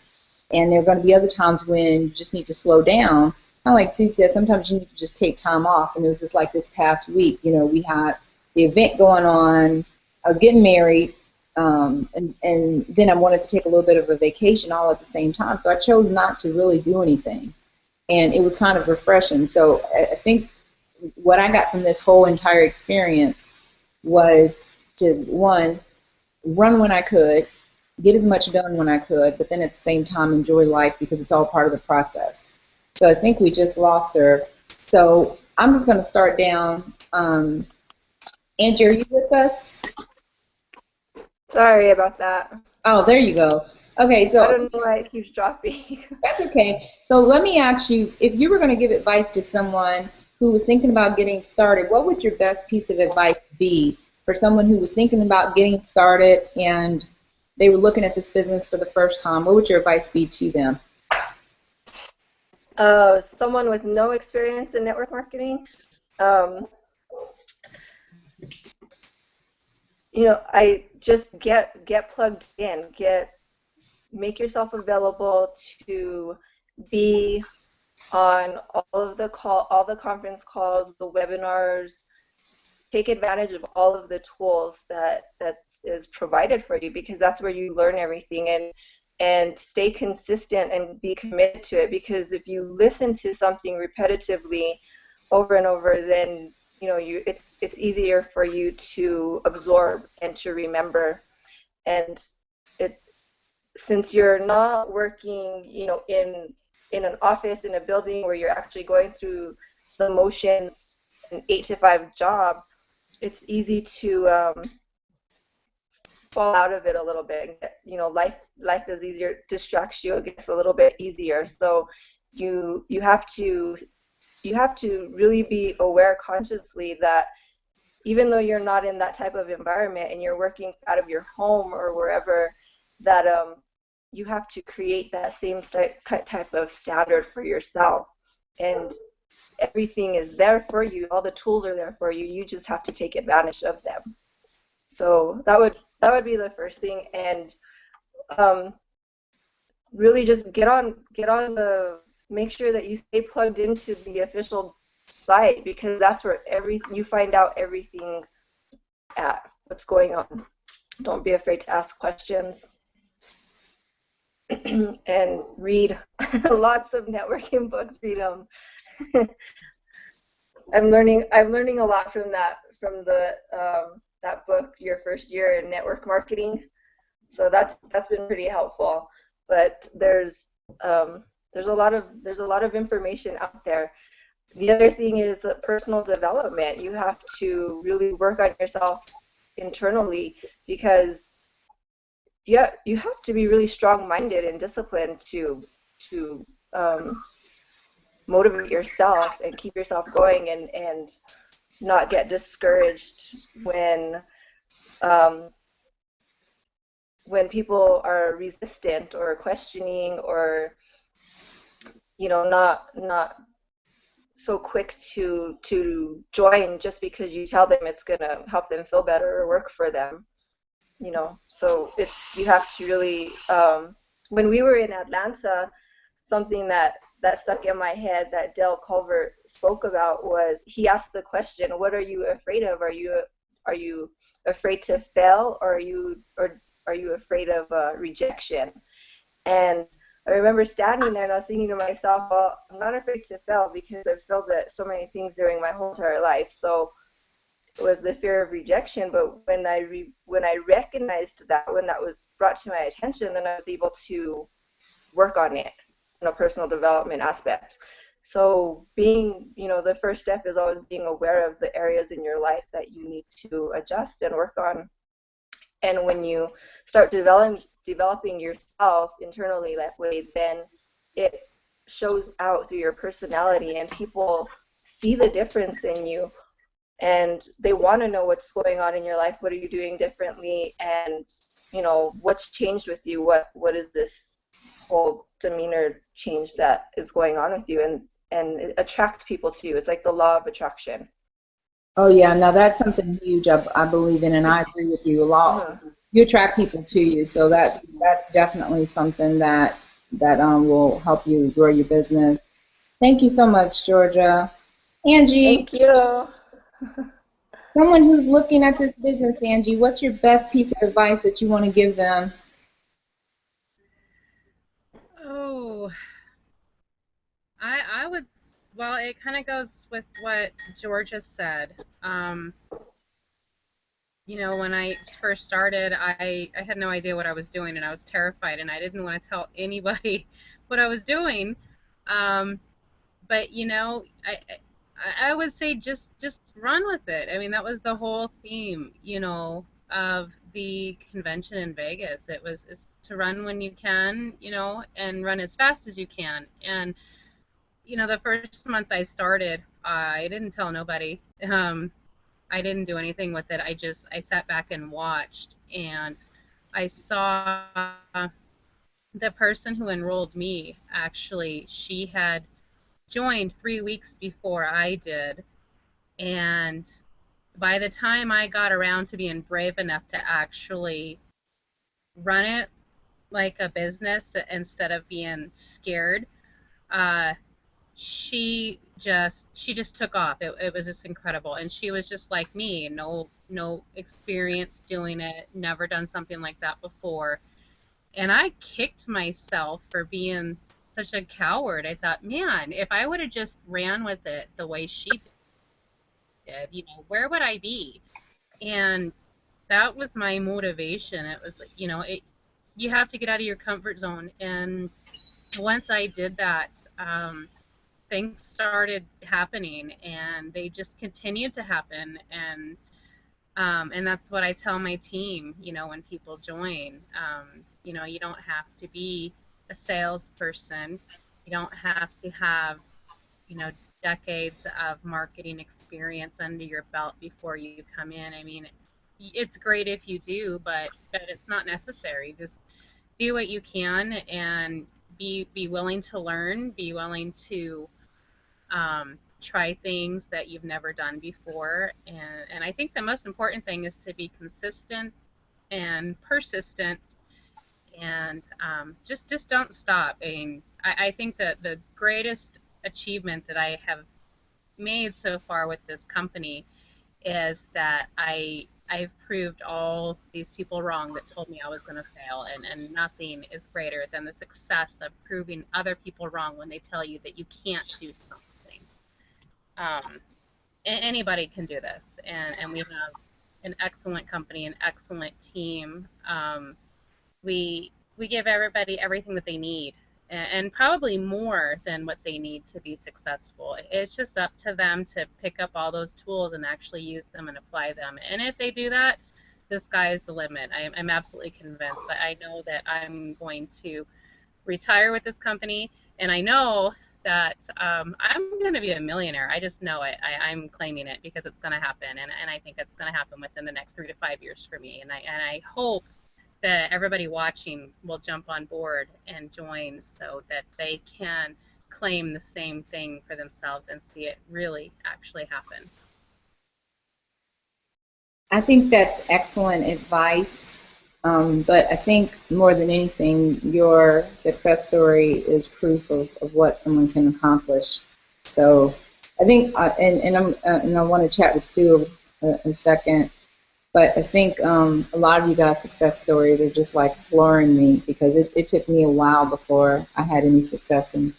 And there are going to be other times when you just need to slow down. Kind of like Sue said, sometimes you need to just take time off. And it was just like this past week, we had the event going on. I was getting married. and then I wanted to take a little bit of a vacation all at the same time. So I chose not to really do anything, and it was kind of refreshing. So I think what I got from this whole entire experience was to, one, run when I could, get as much done when I could, but then at the same time enjoy life because it's all part of the process. So I think we just lost her. So I'm just going to start down. Angie, are you with us? Sorry about that. Oh, there you go. Okay, so I don't know why it keeps dropping. that's okay. So let me ask you, if you were going to give advice to someone who was thinking about getting started, what would your best piece of advice be for someone who was thinking about getting started and they were looking at this business for the first time? What would your advice be to them? Someone with no experience in network marketing, I just get plugged in, make yourself available to be on all the conference calls, the webinars. Take advantage of all of the tools that is provided for you, because that's where you learn everything, and stay consistent and be committed to it, because if you listen to something repetitively over and over, then it's easier for you to absorb and to remember. And since you're not working in an office, in a building where you're actually going through the motions, an 8-to-5 job, it's easy to fall out of it a little bit. Life is easier, distracts you, it gets a little bit easier. So you have to really be aware consciously that even though you're not in that type of environment and you're working out of your home or wherever, that you have to create that same type of standard for yourself. And everything is there for you. All the tools are there for you. You just have to take advantage of them. So that would be the first thing. And really just make sure that you stay plugged into the official site, because that's where you find out everything at what's going on. Don't be afraid to ask questions. And read lots of networking books. Read them. I'm learning a lot from that book, Your First Year in Network Marketing. So that's been pretty helpful. But there's a lot of information out there. The other thing is personal development. You have to really work on yourself internally, because you have to be really strong-minded and disciplined to motivate yourself and keep yourself going, and not get discouraged when people are resistant or questioning, or not so quick to join just because you tell them it's going to help them feel better or work for them. So you have to really, when we were in Atlanta, something that stuck in my head that Dale Culver spoke about was, he asked the question, what are you afraid of? Are you afraid to fail, or are you afraid of rejection? And I remember standing there and I was thinking to myself, well, I'm not afraid to fail, because I've failed at so many things during my whole entire life. So it was the fear of rejection. But when I recognized that, when that was brought to my attention, then I was able to work on it in a personal development aspect. So the first step is always being aware of the areas in your life that you need to adjust and work on. And when you start developing yourself internally that way, then it shows out through your personality, and people see the difference in you, and they want to know what's going on in your life. What are you doing differently? And what's changed with you? What is this whole demeanor change that is going on with you? And it attracts people to you. It's like the law of attraction. Oh yeah, now that's something huge I believe in, and I agree with you a lot. You attract people to you, so that's definitely something that will help you grow your business. Thank you so much, Georgia. Angie. Thank you. Someone who's looking at this business, Angie, what's your best piece of advice that you want to give them? Oh, I would, well, it kind of goes with what Georgia said. You know, when I first started, I had no idea what I was doing, and I was terrified, and I didn't want to tell anybody what I was doing. Um, but you know, I would say just run with it. I mean, that was the whole theme, you know, of the convention in Vegas. It was is to run when you can, you know, and run as fast as you can. And you know, the first month I started, I didn't tell nobody. I didn't do anything with it. I sat back and watched, and I saw the person who enrolled me, actually, she had joined 3 weeks before I did, and by the time I got around to being brave enough to actually run it like a business instead of being scared, uh, she just took off. It was just incredible, and she was just like me, no experience doing it, never done something like that before, and I kicked myself for being such a coward. I thought, man, if I would have just ran with it the way she did, you know, where would I be? And that was my motivation. It was, you know, you have to get out of your comfort zone. And once I did that, things started happening, and they just continued to happen. And that's what I tell my team, you know, when people join. You know, you don't have to be a salesperson. You don't have to have, you know, decades of marketing experience under your belt before you come in. I mean, it's great if you do, but it's not necessary. Just do what you can and be willing to learn, be willing to try things that you've never done before. And I think the most important thing is to be consistent and persistent, and just don't stop. I mean, I think that the greatest achievement that I have made so far with this company is that I've proved all these people wrong that told me I was going to fail, and nothing is greater than the success of proving other people wrong when they tell you that you can't do something. Um, Anybody can do this, and we have an excellent company, an excellent team. We give everybody everything that they need, and probably more than what they need to be successful. It's just up to them to pick up all those tools and actually use them and apply them. And if they do that, the sky is the limit. I'm absolutely convinced. I know that I'm going to retire with this company, and I know that I'm going to be a millionaire. I just know it. I'm claiming it because it's going to happen, and I think it's going to happen within the next 3 to 5 years for me. And I hope that everybody watching will jump on board and join so that they can claim the same thing for themselves and see it really actually happen. I think that's excellent advice. But I think more than anything, your success story is proof of what someone can accomplish. So I think, and I want to chat with Sue a second. But I think a lot of you guys' success stories are just like flooring me, because it took me a while before I had any success in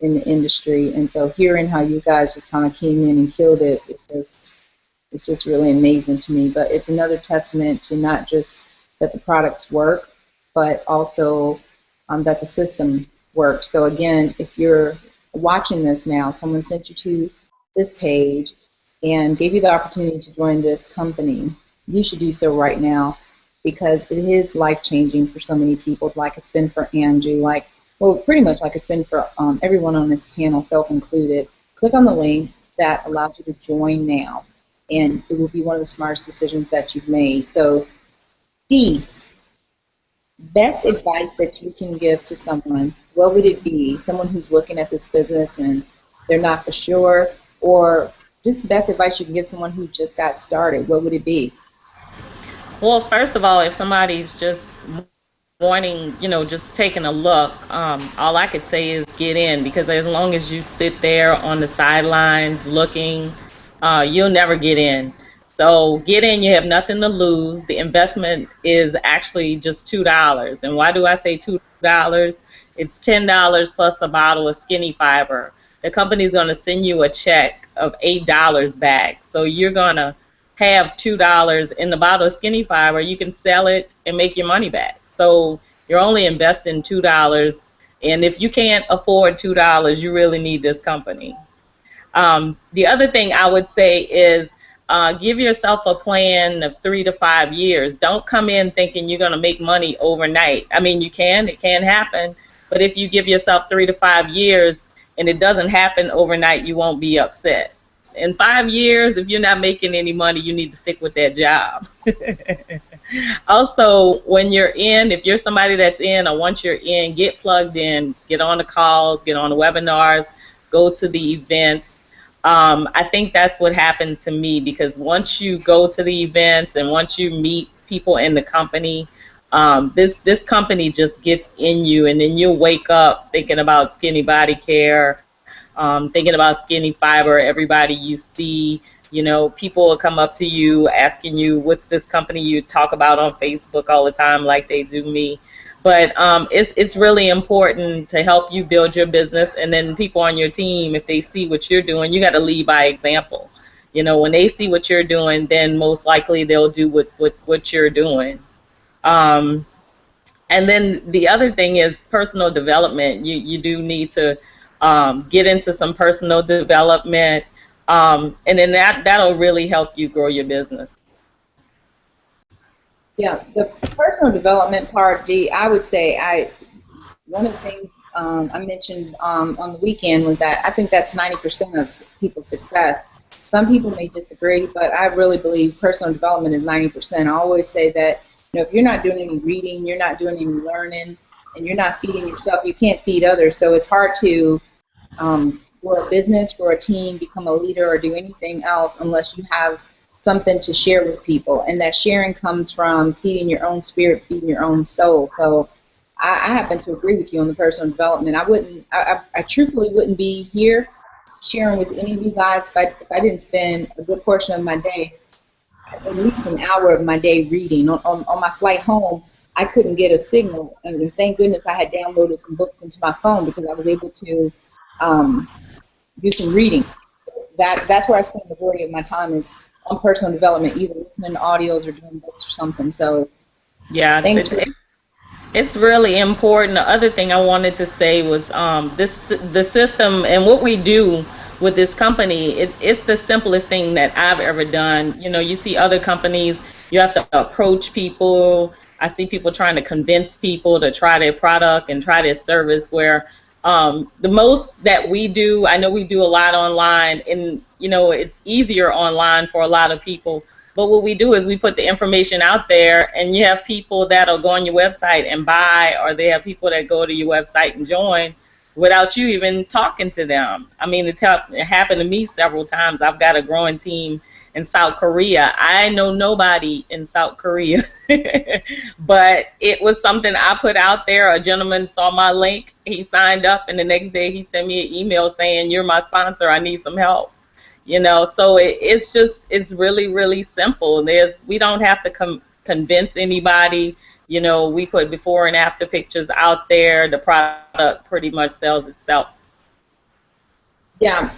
the industry. And so hearing how you guys just kind of came in and killed it, it's just really amazing to me. But it's another testament to not just that the products work, but also that the system works. So again, if you're watching this now, someone sent you to this page and gave you the opportunity to join this company, you should do so right now, because it is life-changing for so many people, like it's been for Andrew, well, pretty much like it's been for everyone on this panel, self-included. Click on the link that allows you to join now, and it will be one of the smartest decisions that you've made. So, D, best advice that you can give to someone, what would it be? Someone who's looking at this business and they're not for sure, or just best advice you can give someone who just got started, what would it be? Well, first of all, if somebody's just wanting, just taking a look, all I could say is get in, because as long as you sit there on the sidelines looking, you'll never get in. So get in, you have nothing to lose. The investment is actually just $2. And why do I say $2? It's $10 plus a bottle of Skinny Fiber. The company's going to send you a check of $8 back. So you're going to have $2 in the bottle of Skinny Fiber. You can sell it and make your money back. So you're only investing $2. And if you can't afford $2, you really need this company. The other thing I would say is give yourself a plan of 3 to 5 years. Don't come in thinking you're going to make money overnight. I mean, you can. It can happen. But if you give yourself 3 to 5 years and it doesn't happen overnight, you won't be upset. In 5 years, if you're not making any money, you need to stick with that job. Also, when you're in, if you're somebody that's in, or once you're in, get plugged in, get on the calls, get on the webinars, go to the events. I think that's what happened to me, because once you go to the events and once you meet people in the company, this company just gets in you, and then you'll wake up thinking about Skinny Body Care, thinking about Skinny Fiber. Everybody you see, you know, people will come up to you asking you, what's this company you talk about on Facebook all the time like they do me. But it's really important to help you build your business, and then people on your team, if they see what you're doing, you got to lead by example. You know, when they see what you're doing, then most likely they'll do what you're doing. And then the other thing is personal development. You do need to get into some personal development, and then that'll really help you grow your business. Yeah, the personal development part, Dee, I would say one of the things I mentioned on the weekend was that I think that's 90% of people's success. Some people may disagree, but I really believe personal development is 90%. I always say that, you know, if you're not doing any reading, you're not doing any learning, and you're not feeding yourself, you can't feed others. So it's hard to grow a business, grow a team, become a leader, or do anything else unless you have something to share with people. And that sharing comes from feeding your own spirit, feeding your own soul. So I happen to agree with you on the personal development. I truthfully wouldn't be here sharing with any of you guys if I didn't spend a good portion of my day, at least an hour of my day reading. On my flight home, I couldn't get a signal, and thank goodness I had downloaded some books into my phone because I was able to do some reading. That's where I spend the majority of my time, is on personal development, either listening to audios or doing books or something. So yeah, thanks for it's really important. The other thing I wanted to say was the system and what we do with this company. It's the simplest thing that I've ever done. You know, you see other companies, you have to approach people. I see people trying to convince people to try their product and try their service, where the most that we do, I know we do a lot online, and you know, it's easier online for a lot of people. But what we do is we put the information out there, and you have people that'll go on your website and buy, or they have people that go to your website and join without you even talking to them. I mean, it happened to me several times. I've got a growing team in South Korea. I know nobody in South Korea, but it was something I put out there. A gentleman saw my link, he signed up, and the next day he sent me an email saying, "You're my sponsor, I need some help." You know, so it's really, really simple. We don't have to convince anybody. You know, we put before and after pictures out there. The product pretty much sells itself. Yeah,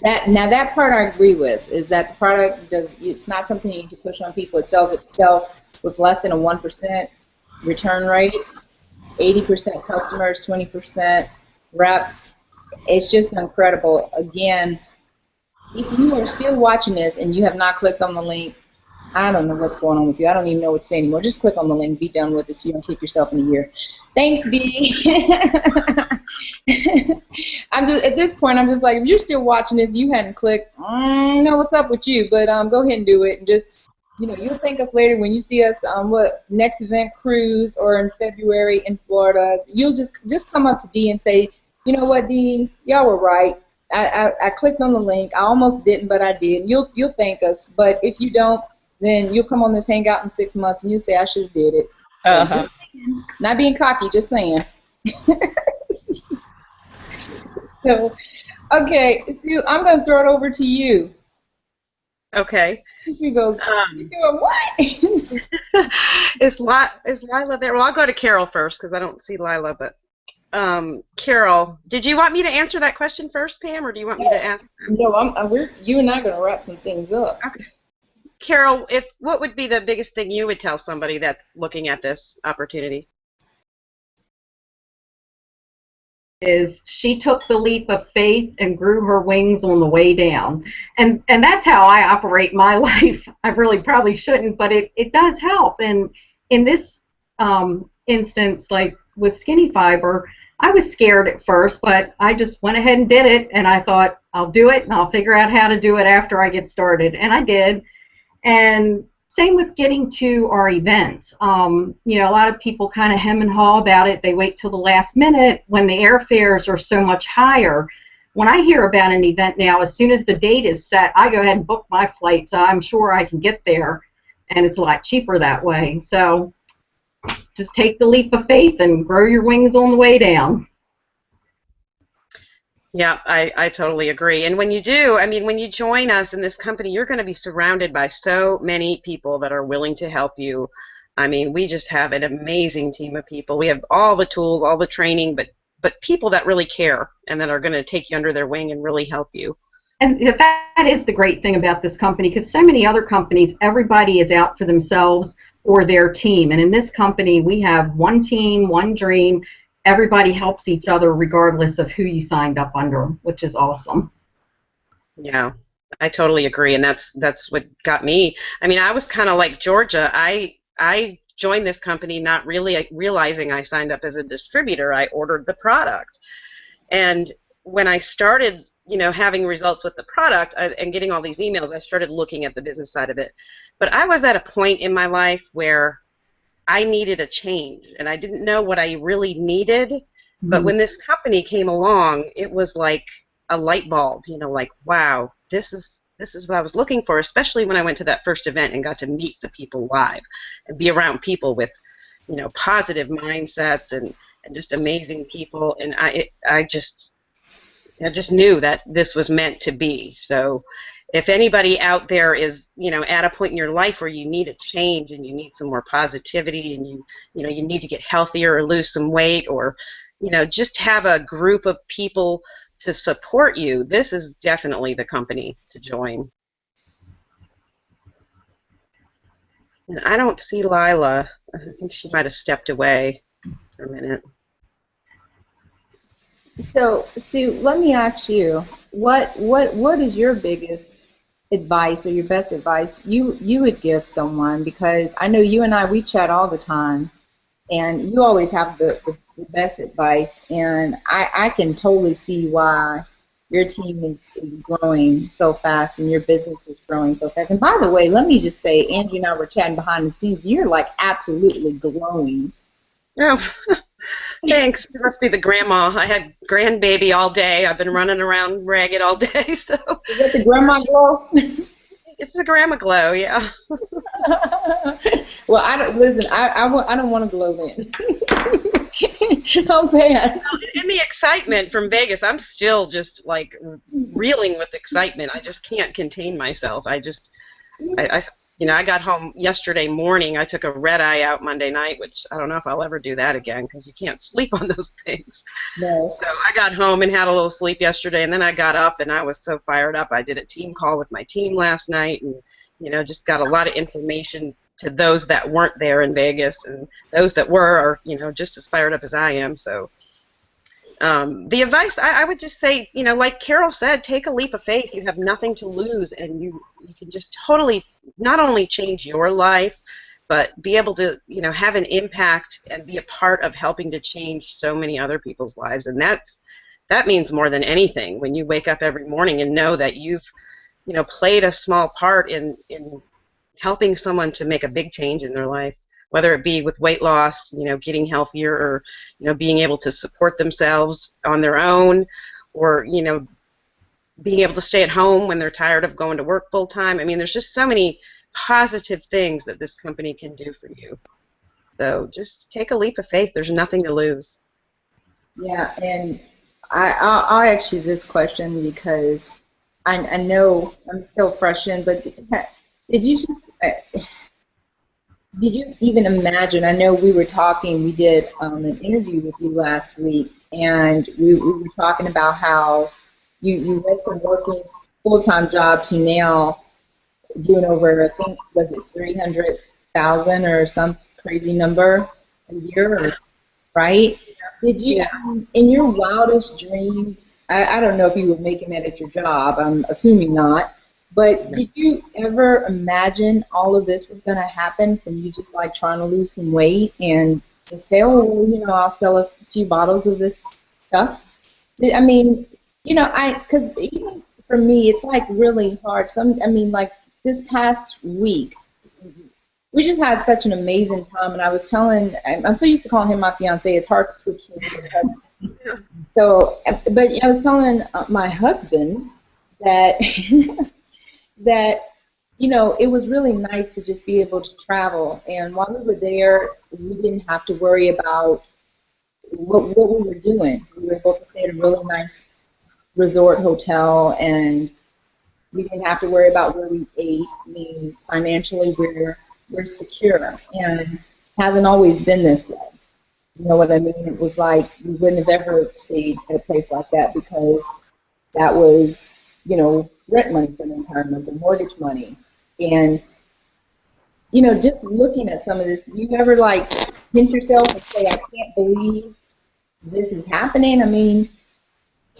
that part I agree with, is that the product it's not something you need to push on people. It sells itself with less than a 1% return rate, 80% customers, 20% reps. It's just incredible. Again, if you are still watching this and you have not clicked on the link, I don't know what's going on with you. I don't even know what to say anymore. Just click on the link, be done with it, so you don't kick yourself in the ear. Thanks, Dee. I'm just at this point, I'm just like, if you're still watching this, you hadn't clicked, I don't know what's up with you, but go ahead and do it, and just, you know, you'll thank us later when you see us next event cruise, or in February in Florida. You'll just come up to Dee and say, you know what, Dee, y'all were right. I clicked on the link. I almost didn't, but I did. You'll thank us. But if you don't, then you'll come on this hangout in 6 months and you'll say, I should have did it. Uh-huh. Not being cocky, just saying. So, okay, Sue, I'm going to throw it over to you. Okay. She goes, "You doing what?" Is Lila there? Well, I'll go to Carol first because I don't see Lila. But Carol, did you want me to answer that question first, Pam, or do you want me to ask? No, you and I are going to wrap some things up. Okay. Carol, what would be the biggest thing you would tell somebody that's looking at this opportunity? Is she took the leap of faith and grew her wings on the way down. And that's how I operate my life. I really probably shouldn't, but it does help. And in this instance, like with Skinny Fiber, I was scared at first, but I just went ahead and did it. And I thought, I'll do it, and I'll figure out how to do it after I get started. And I did. And same with getting to our events. You know, a lot of people kind of hem and haw about it. They wait till the last minute when the airfares are so much higher. When I hear about an event now, as soon as the date is set, I go ahead and book my flights. I'm sure I can get there, and it's a lot cheaper that way. So just take the leap of faith and grow your wings on the way down. Yeah, I totally agree. And when you do, I mean, when you join us in this company, you're going to be surrounded by so many people that are willing to help you. I mean, we just have an amazing team of people. We have all the tools, all the training, but people that really care and that are going to take you under their wing and really help you. And that is the great thing about this company, because so many other companies, everybody is out for themselves or their team. And in this company, we have one team, one dream. Everybody helps each other regardless of who you signed up under, which is awesome. Yeah, I totally agree, and that's what got me. I mean, I was kind of like Georgia. I joined this company not really realizing I signed up as a distributor. I ordered the product, and when I started, you know, having results with the product and getting all these emails, I started looking at the business side of it. But I was at a point in my life where I needed a change, and I didn't know what I really needed. But when this company came along, it was like a light bulb, you know, like, wow, this is what I was looking for, especially when I went to that first event and got to meet the people live and be around people with, you know, positive mindsets and just amazing people. And I just knew that this was meant to be. So if anybody out there is, you know, at a point in your life where you need a change and you need some more positivity and you know, you need to get healthier or lose some weight or, you know, just have a group of people to support you, this is definitely the company to join. And I don't see Lila. I think she might have stepped away for a minute. So, Sue, let me ask you, what is your biggest advice or your best advice you would give someone? Because I know you and we chat all the time, and you always have the best advice, and I can totally see why your team is growing so fast and your business is growing so fast. And by the way, let me just say, Angie and I were chatting behind the scenes, you're like absolutely glowing. Oh, thanks. It must be the grandma. I had grandbaby all day. I've been running around ragged all day. So is that the grandma glow? It's the grandma glow, yeah. Well, I don't listen. I don't want to glow then. I'll pass. In the excitement from Vegas, I'm still just like reeling with excitement. I just can't contain myself. I you know, I got home yesterday morning. I took a red eye out Monday night, which I don't know if I'll ever do that again because you can't sleep on those things. No. So I got home and had a little sleep yesterday, and then I got up and I was so fired up. I did a team call with my team last night, and you know, just got a lot of information to those that weren't there in Vegas, and those that were are, you know, just as fired up as I am. So the advice I would just say, you know, like Carol said, take a leap of faith. You have nothing to lose, and you can just totally not only change your life, but be able to, you know, have an impact and be a part of helping to change so many other people's lives. And that means more than anything when you wake up every morning and know that you've, you know, played a small part in helping someone to make a big change in their life, whether it be with weight loss, you know, getting healthier, or, you know, being able to support themselves on their own, or, you know, being able to stay at home when they're tired of going to work full time. I mean, there's just so many positive things that this company can do for you. So just take a leap of faith. There's nothing to lose. Yeah, and I'll ask you this question because I know I'm still fresh in, but Did you just did you even imagine? I know we were talking. We did an interview with you last week, and we were talking about how you went from working full-time job to now doing over, I think, was it 300,000 or some crazy number a year, right? Did you, Yeah. in your wildest dreams, I don't know if you were making that at your job, I'm assuming not, but did you ever imagine all of this was going to happen from you just like trying to lose some weight and to say, oh, well, I'll sell a few bottles of this stuff? I mean, because even for me, it's like really hard. Like this past week, we just had such an amazing time, and I was telling, I'm so used to calling him my fiance, it's hard to switch to his husband. So, but I was telling my husband that that it was really nice to just be able to travel, and while we were there, we didn't have to worry about what we were doing. We were able to stay at a really nice resort hotel, and we didn't have to worry about where we ate. I mean, financially, we're secure, and hasn't always been this way. You know what I mean? It was like we wouldn't have ever stayed at a place like that because that was, rent money for the entire month, and mortgage money, and just looking at some of this, do you ever like pinch yourself and say, I can't believe this is happening? I mean,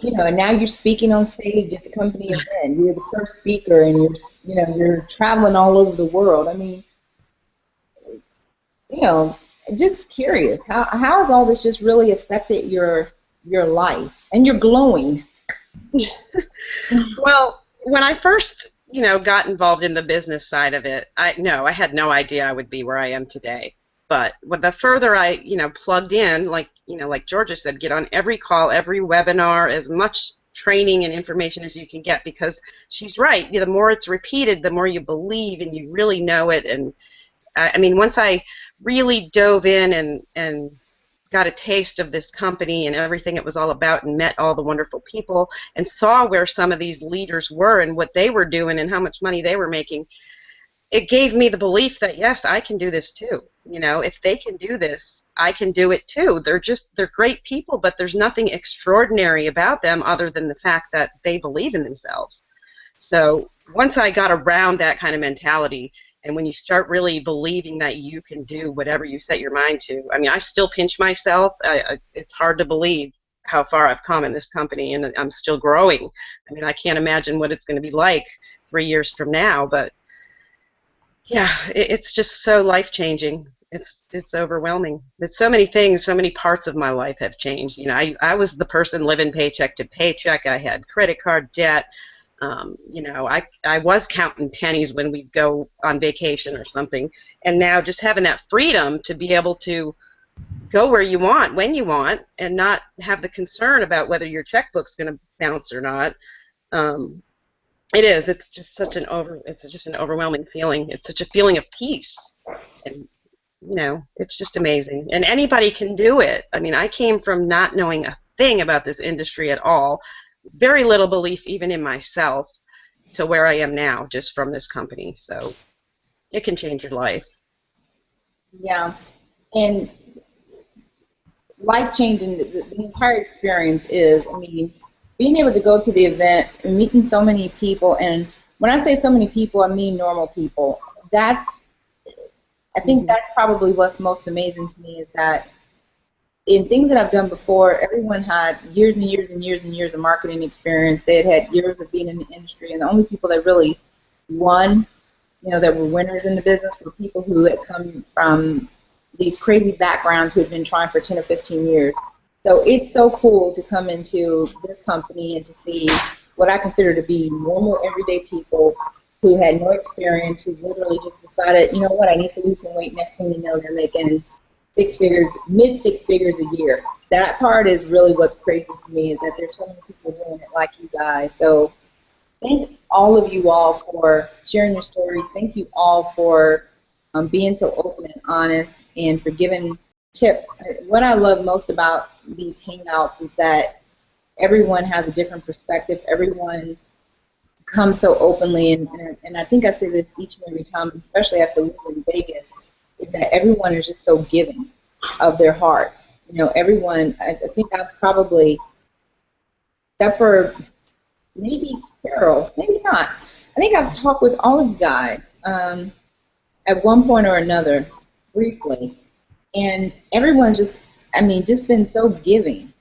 and now you're speaking on stage at the company event. You're the first speaker, and you're traveling all over the world. I mean, just curious, how has all this just really affected your life? And you're glowing. Well, when I first, got involved in the business side of it, I had no idea I would be where I am today. But the further I, plugged in, like Georgia said, get on every call, every webinar, as much training and information as you can get, because she's right. The more it's repeated, the more you believe and you really know it. And I mean, once I really dove in and got a taste of this company and everything it was all about, and met all the wonderful people and saw where some of these leaders were and what they were doing and how much money they were making, it gave me the belief that yes, I can do this too. If they can do this, I can do it too. They're great people, but there's nothing extraordinary about them other than the fact that they believe in themselves. So once I got around that kind of mentality, and when you start really believing that you can do whatever you set your mind to, I mean, I still pinch myself. It's hard to believe how far I've come in this company, and I'm still growing. I mean, I can't imagine what it's going to be like 3 years from now, but yeah, it's just so life-changing. It's overwhelming. It's so many things, so many parts of my life have changed. I was the person living paycheck to paycheck. I had credit card debt. I was counting pennies when we'd go on vacation or something, and now just having that freedom to be able to go where you want, when you want, and not have the concern about whether your checkbook's going to bounce or not. It's just such an overwhelming feeling. It's such a feeling of peace, and it's just amazing. And anybody can do it. I mean, I came from not knowing a thing about this industry at all. Very little belief even in myself, to where I am now just from this company. So it can change your life. Yeah, and life-changing, the entire experience is, I mean, being able to go to the event and meeting so many people, and when I say so many people, I mean normal people. I think that's probably what's most amazing to me, is that in things that I've done before, everyone had years and years and years and years of marketing experience. They had years of being in the industry, and the only people that really won, that were winners in the business, were people who had come from these crazy backgrounds, who had been trying for 10 or 15 years. So it's so cool to come into this company and to see what I consider to be normal, everyday people who had no experience, who literally just decided, you know what, I need to lose some weight. Next thing you know, they're making mid six figures a year. That part is really what's crazy to me, is that there's so many people doing it like you guys. So thank all of you all for sharing your stories. Thank you all for being so open and honest, and for giving tips. What I love most about these hangouts is that everyone has a different perspective. Everyone come so openly, and I think I say this each and every time, especially after living in Vegas, is that everyone is just so giving of their hearts. You know, everyone, I think I've probably, except for maybe Carol, maybe not, I think I've talked with all of you guys at one point or another, briefly, and everyone's just, I mean, just been so giving.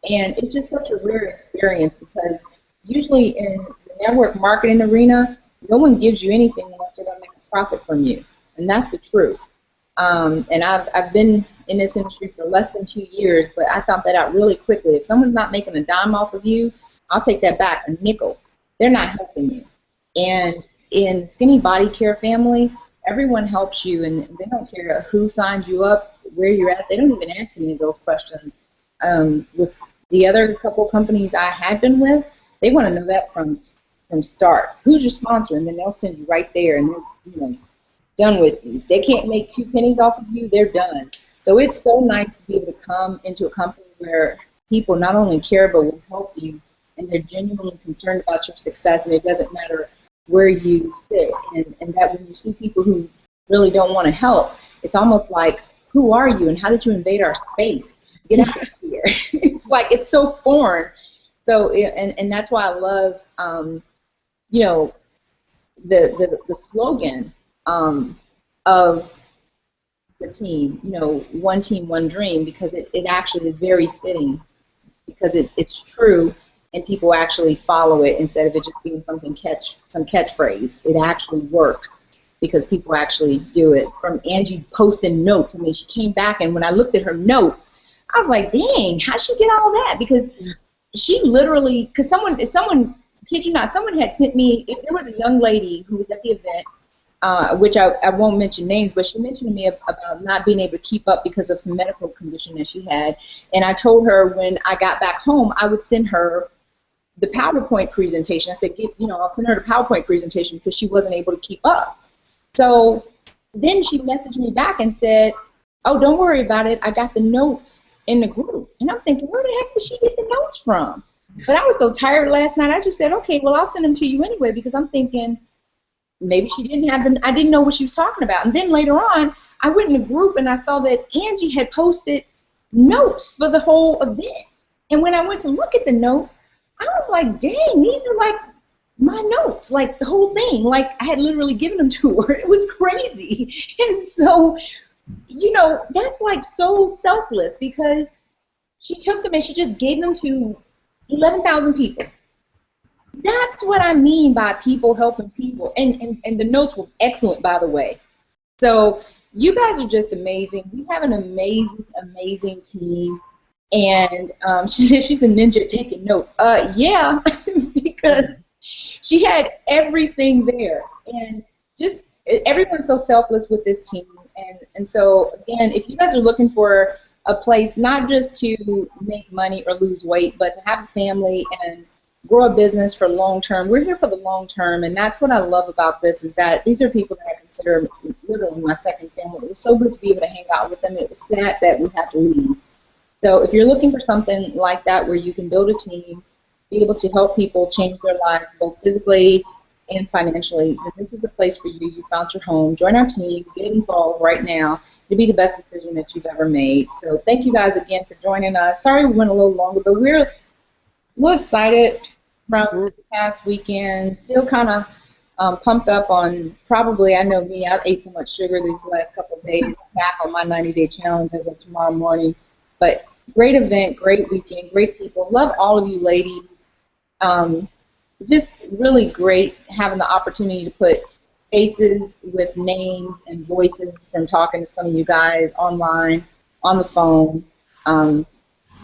And it's just such a rare experience because usually in the network marketing arena, no one gives you anything unless they're going to make a profit from you. And that's the truth. And I've been in this industry for less than 2 years, but I found that out really quickly. If someone's not making a dime off of you, I'll take that back, a nickel. They're not helping you. And in Skinny Body Care family, everyone helps you, and they don't care who signed you up, where you're at. They don't even ask any of those questions. With the other couple companies I had been with, they want to know that from start. Who's your sponsor? And then they'll send you right there, and they're done with you. If they can't make 2 pennies off of you, they're done. So it's so nice to be able to come into a company where people not only care but will help you, and they're genuinely concerned about your success, and it doesn't matter where you sit. And that when you see people who really don't want to help, it's almost like, who are you and how did you invade our space? Get out of here. It's like, it's so foreign. So, and that's why I love, the slogan of the team, one team, one dream, because it actually is very fitting, because it's true, and people actually follow it instead of it just being some catchphrase. It actually works because people actually do it. From Angie posting notes, I mean, she came back, and when I looked at her notes, I was like, dang, how'd she get all that? Because she literally, because someone, kid you not, someone had sent me, there was a young lady who was at the event, which I won't mention names, but she mentioned to me about not being able to keep up because of some medical condition that she had. And I told her when I got back home, I would send her the PowerPoint presentation. I said, I'll send her the PowerPoint presentation because she wasn't able to keep up. So then she messaged me back and said, oh, don't worry about it. I got the notes in the group. And I'm thinking, where the heck did she get the notes from? But I was so tired last night, I just said, okay, well, I'll send them to you anyway, because I'm thinking maybe she didn't have I didn't know what she was talking about. And then later on, I went in the group and I saw that Angie had posted notes for the whole event. And when I went to look at the notes, I was like, dang, these are like my notes, like the whole thing. Like I had literally given them to her. It was crazy. And so, that's like so selfless, because she took them and she just gave them to 11,000 people. That's what I mean by people helping people. And the notes were excellent, by the way. So you guys are just amazing. We have an amazing, amazing team. And she said she's a ninja taking notes. Yeah, because she had everything there. And just everyone's so selfless with this team. And so, again, if you guys are looking for a place not just to make money or lose weight, but to have a family and grow a business for long term, we're here for the long term. And that's what I love about this, is that these are people that I consider literally my second family. It was so good to be able to hang out with them. It was sad that we had to leave. So if you're looking for something like that where you can build a team, be able to help people change their lives both physically and financially, then this is a place for you. You found your home. Join our team. Get involved right now. It'll be the best decision that you've ever made. So thank you guys again for joining us. Sorry we went a little longer, but we're excited from the past weekend. Still kind of pumped up on, probably, I know me, I've ate so much sugar these last couple of days. I'm back on my 90-day challenge as of tomorrow morning. But great event, great weekend, great people. Love all of you ladies. Just really great having the opportunity to put faces with names and voices from talking to some of you guys online, on the phone, and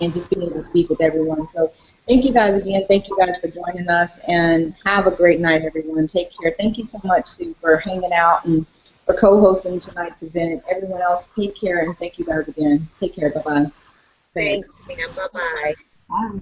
just being able to speak with everyone. So thank you guys again. Thank you guys for joining us, and have a great night, everyone. Take care. Thank you so much, Sue, for hanging out and for co-hosting tonight's event. Everyone else, take care, and thank you guys again. Take care. Bye-bye. Thanks, ma'am. Bye-bye. Bye.